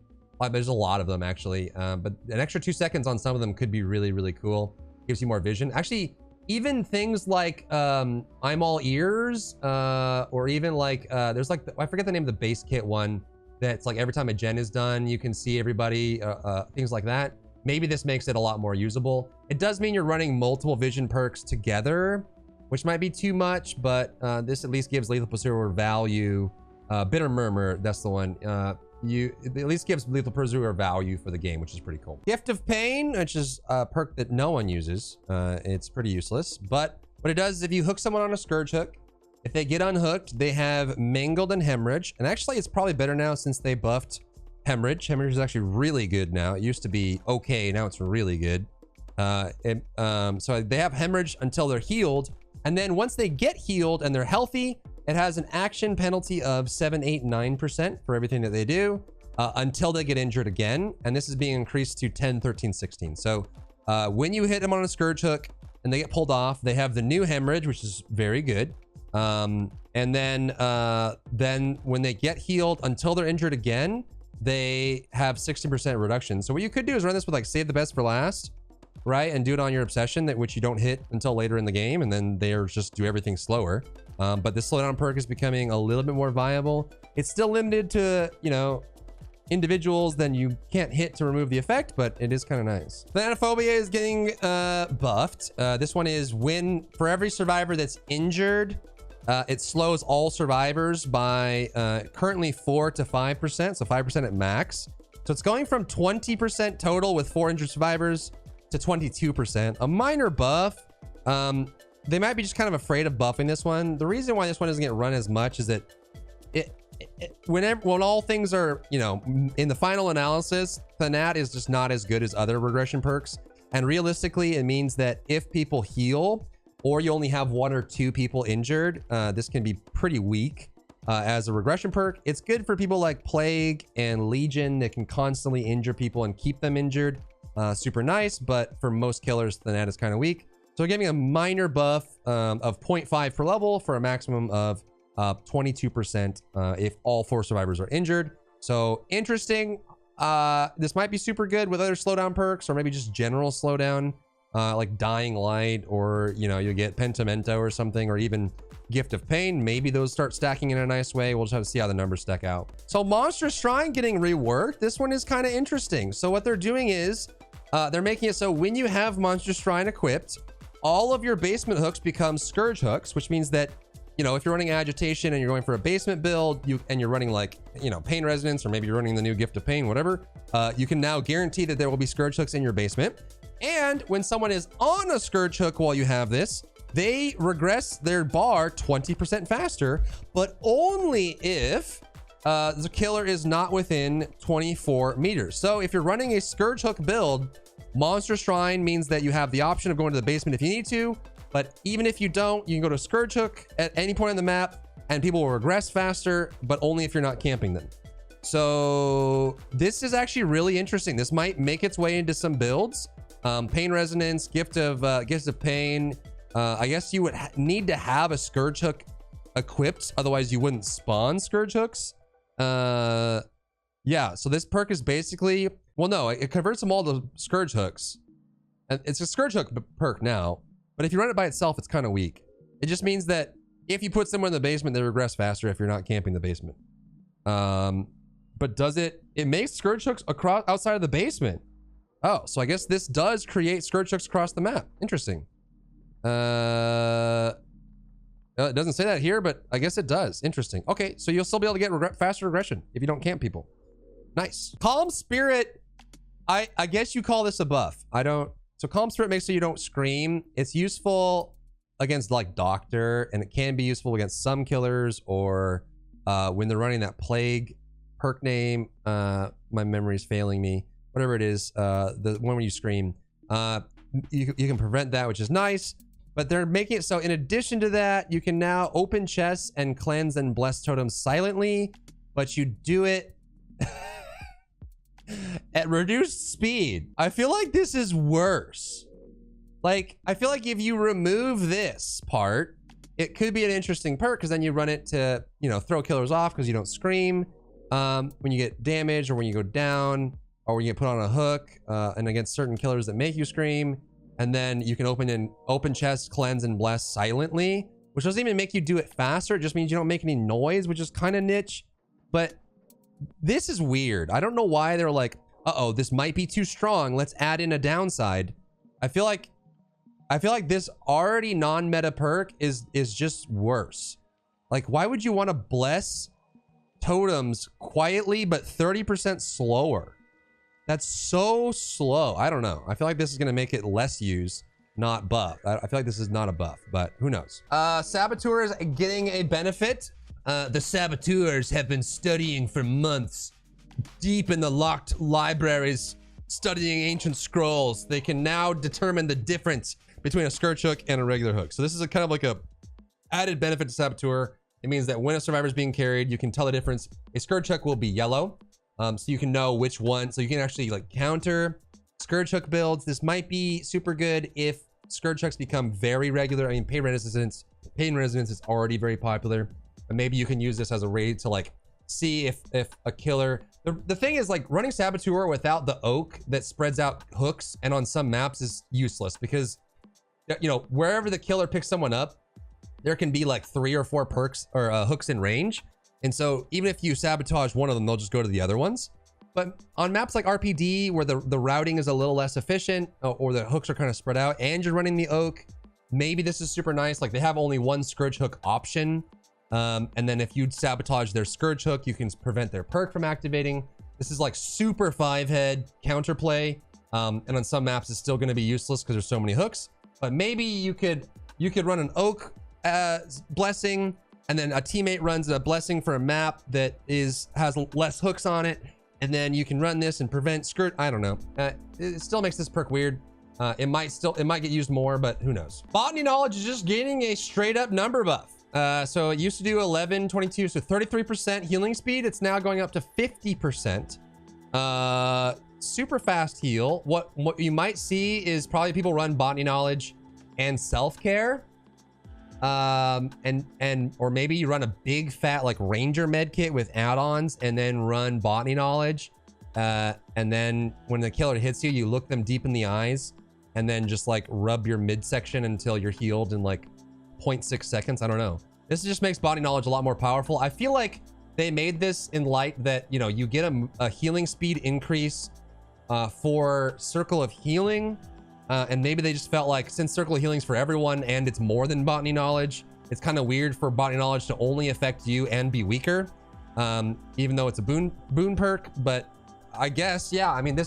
there's a lot of them actually. But an extra 2 seconds on some of them could be really, really cool. Gives you more vision. Actually, even things like I'm all ears, or even like there's like I forget the name of the base kit one that's like every time a gen is done you can see everybody, things like that. Maybe this makes it a lot more usable. It does mean you're running multiple vision perks together, which might be too much, but this at least gives Lethal Pursuer value. Bitter Murmur, that's the one. It at least gives Lethal Pursuer value for the game, which is pretty cool. Gift of Pain, which is a perk that no one uses. It's pretty useless, but what it does is if you hook someone on a Scourge hook, if they get unhooked, they have Mangled and Hemorrhage. And actually, it's probably better now since they buffed Hemorrhage. Hemorrhage is actually really good now. It used to be okay, now it's really good. So they have Hemorrhage until they're healed. And then once they get healed and they're healthy, it has an action penalty of 7, 8, 9% for everything that they do until they get injured again. And this is being increased to 10, 13, 16. So when you hit them on a Scourge hook and they get pulled off, they have the new Hemorrhage, which is very good. And then when they get healed until they're injured again, they have 60% reduction. So what you could do is run this with like Save the Best for last, right? And do it on your obsession, that which you don't hit until later in the game, and then they're just do everything slower. But this slowdown perk is becoming a little bit more viable. It's still limited to, you know, individuals, then you can't hit to remove the effect, but it is kind of nice. Thanatophobia is getting buffed. This one is when for every survivor that's injured, it slows all survivors by currently 4 to 5%, so 5% at max. So it's going from 20% total with 4 injured survivors to 22%. A minor buff. They might be just kind of afraid of buffing this one. The reason why this one doesn't get run as much is that when all things are, you know, in the final analysis, Thanat is just not as good as other regression perks. And realistically, it means that if people heal or you only have 1 or 2 people injured, this can be pretty weak as a regression perk. It's good for people like Plague and Legion that can constantly injure people and keep them injured. Super nice, but for most killers, Thanat is kind of weak. So we're giving a minor buff of 0.5 per level for a maximum of 22% if all 4 survivors are injured. So interesting. This might be super good with other slowdown perks or maybe just general slowdown, like Dying Light, or, you know, you get Pentimento or something, or even Gift of Pain. Maybe those start stacking in a nice way. We'll just have to see how the numbers stack out. So Monstrous Shrine getting reworked. This one is kind of interesting. So what they're doing is they're making it so when you have Monstrous Shrine equipped, all of your basement hooks become Scourge hooks, which means that, you know, if you're running Agitation and you're going for a basement build, and you're running like, you know, Pain Resonance, or maybe you're running the new Gift of Pain, whatever, you can now guarantee that there will be Scourge hooks in your basement. And when someone is on a Scourge hook while you have this, they regress their bar 20% faster, but only if the killer is not within 24 meters. So if you're running a Scourge hook build, Monstrous Shrine means that you have the option of going to the basement if you need to, but even if you don't, you can go to Scourge hook at any point on the map and people will regress faster, but only if you're not camping them. So this is actually really interesting. This might make its way into some builds. Pain Resonance, Gift of Pain. I guess you would need to have a Scourge hook equipped, otherwise you wouldn't spawn Scourge hooks. Yeah, so this perk is basically, well, no, it converts them all to Scourge hooks. And it's a Scourge hook perk now, but if you run it by itself, it's kind of weak. It just means that if you put someone in the basement, they regress faster if you're not camping the basement. But does it makes Scourge hooks across outside of the basement. Oh, so I guess this does create Scourge hooks across the map. Interesting. It doesn't say that here, but I guess it does. Interesting. Okay, so you'll still be able to get faster regression if you don't camp people. Nice. Calm Spirit, I guess you call this a buff. I don't. So Calm Spirit makes sure you don't scream. It's useful against like Doctor, and it can be useful against some killers, or when they're running that Plague perk name. My memory is failing me. Whatever it is, the one where you scream. You can prevent that, which is nice. But they're making it so in addition to that, you can now open chests and cleanse and bless totems silently, but you do it at reduced speed. I feel like this is worse. Like, I feel like if you remove this part, it could be an interesting perk, because then you run it to, you know, throw killers off because you don't scream when you get damaged, or when you go down, or when you get put on a hook, and against certain killers that make you scream. And then you can open chests, cleanse, and bless silently, which doesn't even make you do it faster. It just means you don't make any noise, which is kind of niche. But this is weird. I don't know why they're like, uh-oh, this might be too strong. Let's add in a downside. I feel like this already non-meta perk is just worse. Like, why would you want to bless totems quietly but 30% slower? That's so slow. I don't know. I feel like this is going to make it less used, not buff. I feel like this is not a buff, but who knows? Saboteurs getting a benefit. The Saboteurs have been studying for months, deep in the locked libraries, studying ancient scrolls. They can now determine the difference between a Scourge hook and a regular hook. So this is a kind of like a added benefit to Saboteur. It means that when a survivor is being carried, you can tell the difference. A Scourge hook will be yellow. So you can know which one, so you can actually like counter Scourge hook builds. This might be super good if Scourge hooks become very regular. I mean, Pain Resonance is already very popular, but maybe you can use this as a raid to like see if a killer. The thing is, like, running Saboteur without the oak that spreads out hooks and on some maps is useless, because, you know, wherever the killer picks someone up, there can be like 3 or 4 perks or hooks in range. And so even if you sabotage one of them, they'll just go to the other ones. But on maps like RPD, where the routing is a little less efficient, or the hooks are kind of spread out, and you're running the Oak, maybe this is super nice. Like, they have only one Scourge hook option. And then if you'd sabotage their Scourge hook, you can prevent their perk from activating. This is like super 5-head counterplay. And on some maps, it's still going to be useless because there's so many hooks. But maybe you could run an Oak blessing, and then a teammate runs a blessing for a map that has less hooks on it. And then you can run this and prevent skirt. I don't know. It still makes this perk weird. It might get used more, but who knows? Botany knowledge is just gaining a straight up number buff. So it used to do 11, 22, so 33% healing speed. It's now going up to 50%. Super fast heal. What you might see is probably people run botany knowledge and self-care. Or maybe you run a big fat like ranger med kit with add-ons and then run botany knowledge. And then when the killer hits you, you look them deep in the eyes and then just like rub your midsection until you're healed in like 0.6 seconds. I don't know. This just makes botany knowledge a lot more powerful. I feel like they made this in light that, you know, you get a healing speed increase for Circle of Healing. And maybe they just felt like, since Circle of Healing's for everyone and it's more than botany knowledge, it's kind of weird for botany knowledge to only affect you and be weaker, even though it's a boon perk. But I guess, yeah, I mean,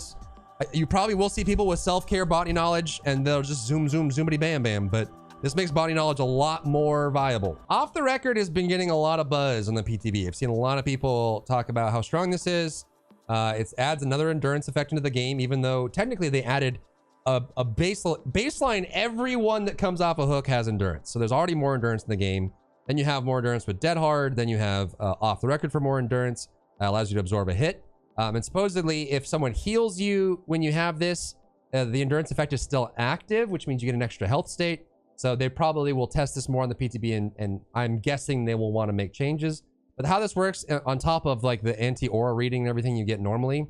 you probably will see people with self-care botany knowledge and they'll just zoomity bam bam, but this makes botany knowledge a lot more viable. Off the Record has been getting a lot of buzz on the PTB. I've seen a lot of people talk about how strong this is. It adds another endurance effect into the game, even though technically they added a baseline. Everyone that comes off a hook has endurance, so there's already more endurance in the game. Then you have more endurance with Dead Hard. Then you have Off the Record for more endurance. Allows you to absorb a hit, and supposedly if someone heals you when you have this, the endurance effect is still active, which means you get an extra health state. So they probably will test this more on the PTB, and I'm guessing they will want to make changes. But how this works, on top of like the anti-aura reading and everything you get normally,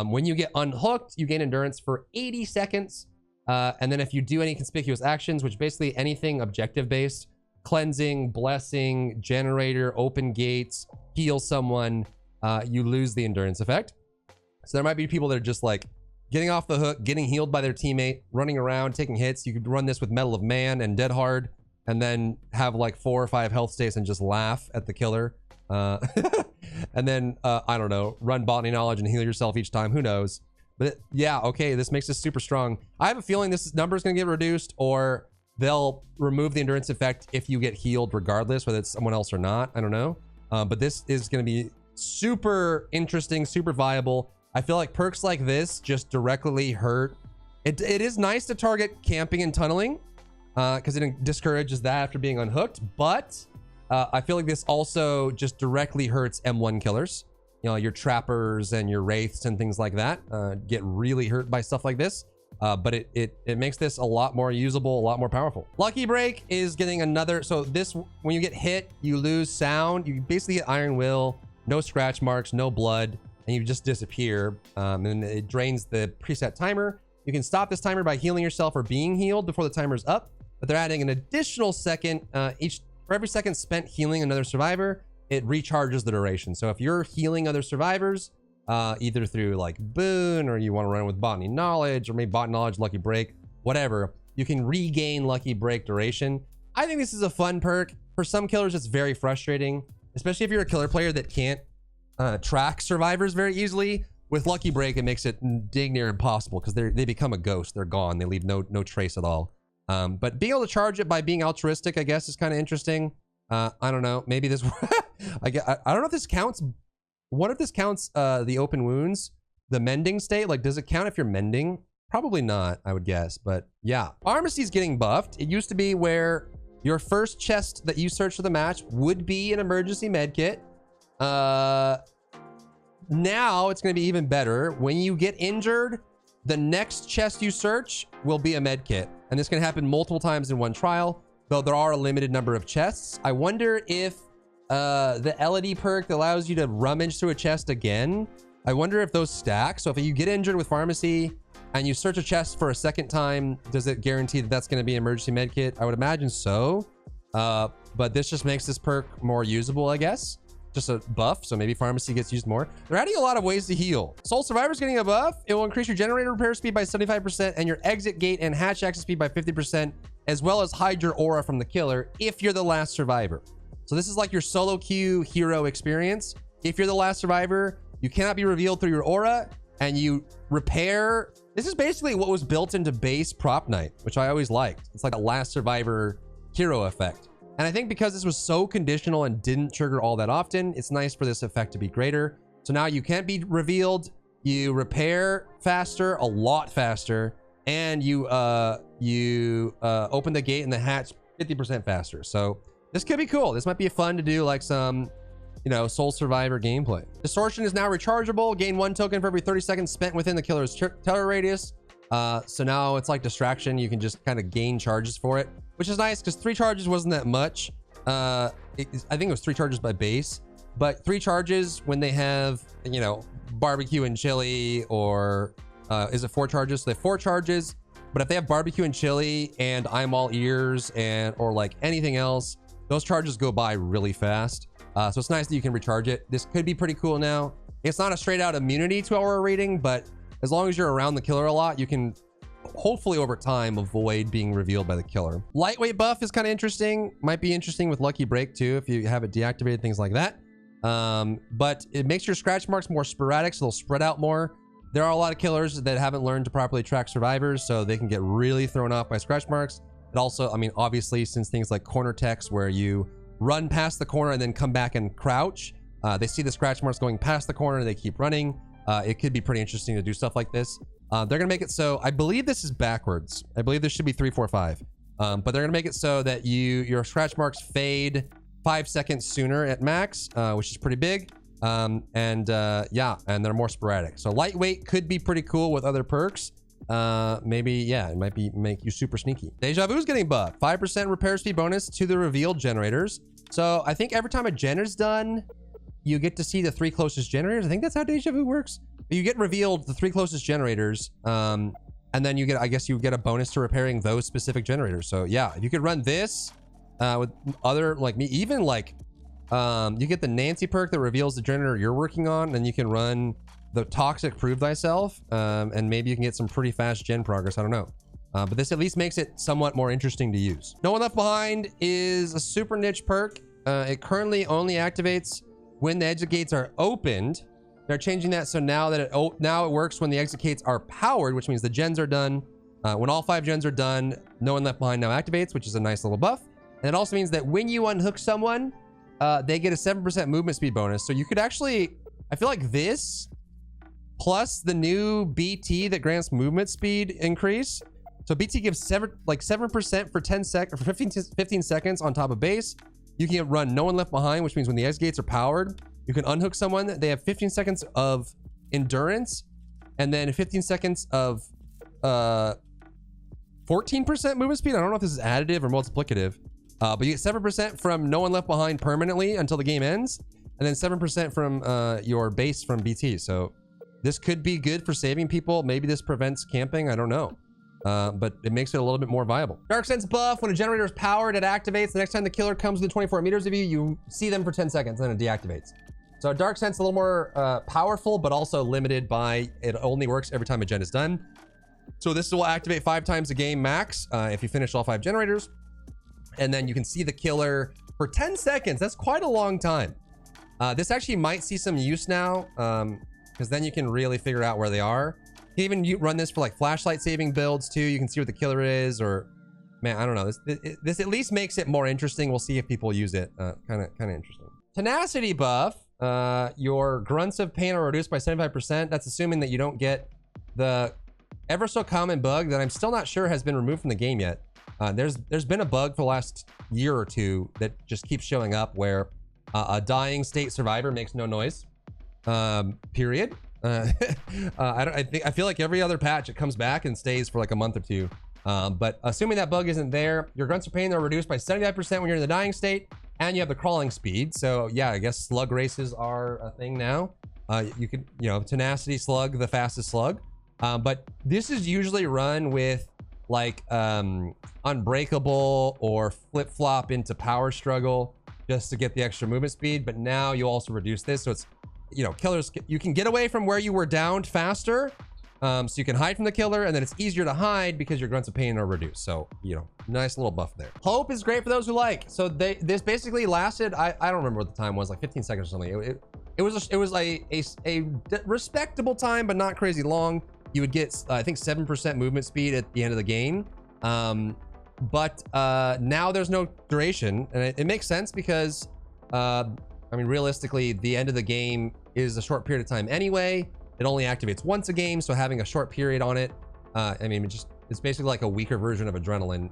when you get unhooked, you gain endurance for 80 seconds. And then if you do any conspicuous actions, which basically anything objective based, cleansing, blessing, generator, open gates, heal someone, you lose the endurance effect. So there might be people that are just like getting off the hook, getting healed by their teammate, running around, taking hits. You could run this with Medal of Man and Dead Hard, and then have like 4 or 5 health states and just laugh at the killer. And then, I don't know, run botany knowledge and heal yourself each time. Who knows? But yeah, okay, this makes this super strong. I have a feeling this number is going to get reduced, or they'll remove the endurance effect if you get healed regardless, whether it's someone else or not. I don't know. But this is going to be super interesting, super viable. I feel like perks like this just directly hurt. It is nice to target camping and tunneling, because it discourages that after being unhooked. But I feel like this also just directly hurts M1 killers. You know, your trappers and your wraiths and things like that get really hurt by stuff like this. But it makes this a lot more usable, a lot more powerful. Lucky Break is getting another. So this, when you get hit, you lose sound. You basically get Iron Will, no scratch marks, no blood, and you just disappear. And it drains the preset timer. You can stop this timer by healing yourself or being healed before the timer's up. But they're adding an additional second for every second spent healing another survivor. It recharges the duration. So if you're healing other survivors, either through like boon, or you want to run with botany knowledge, or maybe botany knowledge, lucky break, whatever, you can regain lucky break duration. I think this is a fun perk. For some killers, it's very frustrating, especially if you're a killer player that can't track survivors very easily. With lucky break, it makes it dang near impossible, because they become a ghost. They're gone. They leave no trace at all. But being able to charge it by being altruistic, I guess, is kind of interesting. I don't know. Maybe this I don't know if this counts. What if this counts the open wounds, the mending state? Like, does it count if you're mending? Probably not, I would guess. But yeah, Pharmacy's getting buffed. It used to be where your first chest that you search for the match would be an emergency med kit. Now it's going to be even better. When you get injured, the next chest you search will be a med kit. And this can happen multiple times in one trial, though there are a limited number of chests. I wonder if the LED perk that allows you to rummage through a chest again, I wonder if those stack. So if you get injured with Pharmacy and you search a chest for a second time, does it guarantee that that's going to be an emergency med kit? I would imagine so. But this just makes this perk more usable, I guess. just a buff, so maybe pharmacy gets used more. They're adding a lot of ways to heal. Soul Survivor's getting a buff. It will increase your generator repair speed by 75% and your exit gate and hatch access speed by 50%, as well as hide your aura from the killer if you're the last survivor. So this is like your solo queue hero experience. If you're the last survivor, you cannot be revealed through your aura, and you repair. This is basically what was built into base Prop Night, which I always liked. It's like a last survivor hero effect. And I think because this was so conditional and didn't trigger all that often, it's nice for this effect to be greater. So now you can't be revealed, you repair faster, a lot faster, and you open the gate and the hatch 50% faster. So this could be cool. This might be fun to do like some, you know, Soul Survivor gameplay. Distortion is now rechargeable. Gain 1 token for every 30 seconds spent within the killer's terror radius. So now it's like distraction. You can just kind of gain charges for it, which is nice because 3 charges wasn't that much. I think it was 3 charges by base, but 3 charges when they have, you know, barbecue and chili, or is it 4 charges? So they have 4 charges, but if they have barbecue and chili and I'm all ears and or like anything else, those charges go by really fast. So it's nice that you can recharge it. This could be pretty cool now. It's not a straight out immunity to aura rating, but as long as you're around the killer a lot, you can hopefully over time avoid being revealed by the killer. Lightweight buff is kind of interesting. Might be interesting with Lucky Break too, if you have it deactivated, things like that. But it makes your scratch marks more sporadic, so they'll spread out more. There are a lot of killers that haven't learned to properly track survivors, so they can get really thrown off by scratch marks. It also, I mean, obviously, since things like corner techs where you run past the corner and then come back and crouch, they see the scratch marks going past the corner and they keep running. It could be pretty interesting to do stuff like this. They're gonna make it so, I believe this is backwards. I believe this should be 3, 4, 5. But they're gonna make it so that your scratch marks fade 5 seconds sooner at max, which is pretty big. Yeah, and they're more sporadic. So lightweight could be pretty cool with other perks. Maybe, yeah, it might make you super sneaky. Deja Vu's getting buffed. 5% repair speed bonus to the revealed generators. So I think every time a gen is done, you get to see the 3 closest generators. I think that's how Deja Vu works. But you get revealed the 3 closest generators, and then you get, I guess you get a bonus to repairing those specific generators. So yeah, if you could run this with other, like me, even like, you get the Nancy perk that reveals the generator you're working on, and you can run the Toxic Prove Thyself, and maybe you can get some pretty fast gen progress. I don't know. But this at least makes it somewhat more interesting to use. No One Left Behind is a super niche perk. It currently only activates when the exit gates are opened. They're changing that so now that it works when the exit gates are powered, which means the gens are done. When all 5 gens are done, No One Left Behind now activates, which is a nice little buff. And it also means that when you unhook someone, they get a 7% movement speed bonus. So you could actually, I feel like this plus the new BT that grants movement speed increase. So BT gives 7% for 10 seconds, for 15 seconds on top of base. You can run No One Left Behind, which means when the exit gates are powered, you can unhook someone. They have 15 seconds of endurance, and then 15 seconds of 14% movement speed. I don't know if this is additive or multiplicative, but you get 7% from No One Left Behind permanently until the game ends, and then 7% from your base from BT. So this could be good for saving people. Maybe this prevents camping. I don't know. But it makes it a little bit more viable. Dark Sense buff. When a generator is powered, it activates. The next time the killer comes within 24 meters of you, you see them for 10 seconds, and then it deactivates. So Dark Sense is a little more powerful, but also limited by it only works every time a gen is done. So this will activate 5 times a game max if you finish all 5 generators. And then you can see the killer for 10 seconds. That's quite a long time. This actually might see some use now, because then you can really figure out where they are. Even you run this for like flashlight saving builds too. You can see where the killer is, or man, I don't know. This at least makes it more interesting. We'll see if people use it. Kind of interesting. Tenacity buff. Your grunts of pain are reduced by 75%. That's assuming that you don't get the ever so common bug that I'm still not sure has been removed from the game yet. There's been a bug for the last year or two that just keeps showing up where a dying state survivor makes no noise. Period. I feel like every other patch it comes back and stays for like a month or two. But assuming that bug isn't there, your grunts of pain are reduced by 75% when you're in the dying state, and you have the crawling speed. So yeah, I guess slug races are a thing now. You could, tenacity slug, the fastest slug. But this is usually run with like unbreakable or flip flop into power struggle. just to get the extra movement speed. But now you also reduce this. So it's, you know, killers, you can get away from where you were downed faster. So you can hide from the killer, and then it's easier to hide because your grunts of pain are reduced. So, you know, nice little buff there. Hope is great for those who like. So this basically lasted, I don't remember what the time was, like 15 seconds or something. It was a respectable time, but not crazy long. You would get, I think, 7% movement speed at the end of the game. But now there's no duration, and it makes sense because, I mean, realistically, the end of the game is a short period of time anyway. It only activates once a game, so having a short period on it, I mean, it's basically like a weaker version of adrenaline.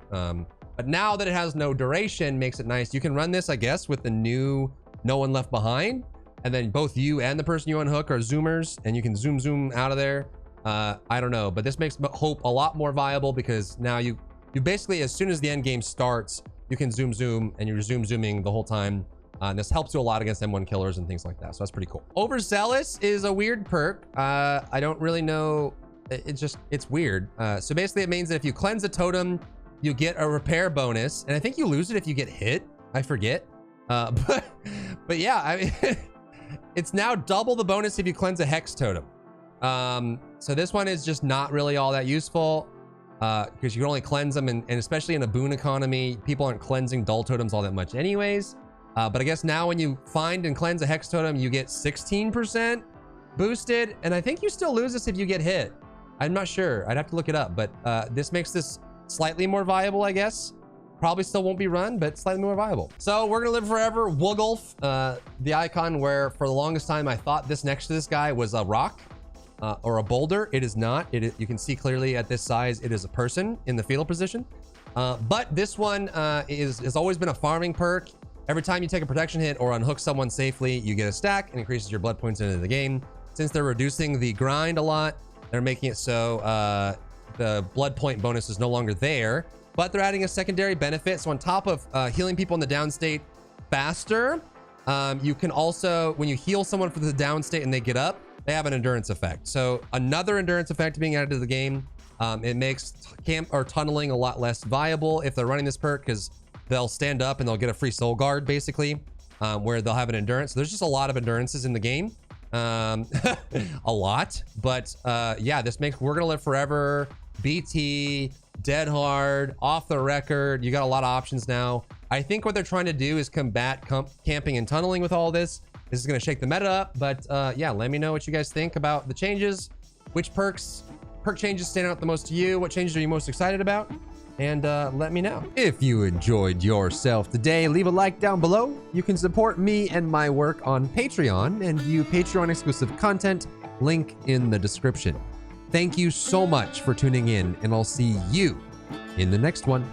But now that it has no duration, makes it nice. You can run this, I guess, with the new No One Left Behind, and then both you and the person you unhook are zoomers, and you can zoom out of there. I don't know, but this makes Hope a lot more viable because now you basically, as soon as the end game starts, you can zoom, and you're zooming the whole time. And this helps you a lot against M1 killers and things like that. So that's pretty cool. Overzealous is a weird perk. I don't really know. It's weird. So basically it means that if you cleanse a totem, you get a repair bonus. And I think you lose it if you get hit. I forget. But yeah, I mean, it's now double the bonus if you cleanse a hex totem. So this one is just not really all that useful. Because you can only cleanse them, and especially in a boon economy, people aren't cleansing dull totems all that much anyways. But I guess now when you find and cleanse a hex totem, you get 16% boosted. And I think you still lose this if you get hit. I'm not sure. I'd have to look it up. But this makes this slightly more viable, I guess. Probably still won't be run, but slightly more viable. So we're going to live forever. Woogulf, the icon where for the longest time I thought this next to this guy was a rock or a boulder. It is not. You can see clearly at this size, it is a person in the fetal position. But this one has always been a farming perk. Every time you take a protection hit or unhook someone safely, you get a stack and increases your blood points into the game. Since they're reducing the grind a lot, they're making it so the blood point bonus is no longer there, but they're adding a secondary benefit. So on top of healing people in the down state faster, you can also, when you heal someone for the down state and they get up, they have an endurance effect. So another endurance effect being added to the game. It makes camp or tunneling a lot less viable if they're running this perk, because they'll stand up and they'll get a free soul guard basically, where they'll have an endurance. So there's just a lot of endurances in the game. A lot, but yeah, this makes We're Gonna Live Forever, BT, Dead Hard, Off the Record. You got a lot of options now. I think what they're trying to do is combat camping and tunneling with all this. This is gonna shake the meta up, but yeah, let me know what you guys think about the changes. Which perk changes stand out the most to you? What changes are you most excited about? And let me know. If you enjoyed yourself today, leave a like down below. You can support me and my work on Patreon and view Patreon exclusive content, link in the description. Thank you so much for tuning in, and I'll see you in the next one.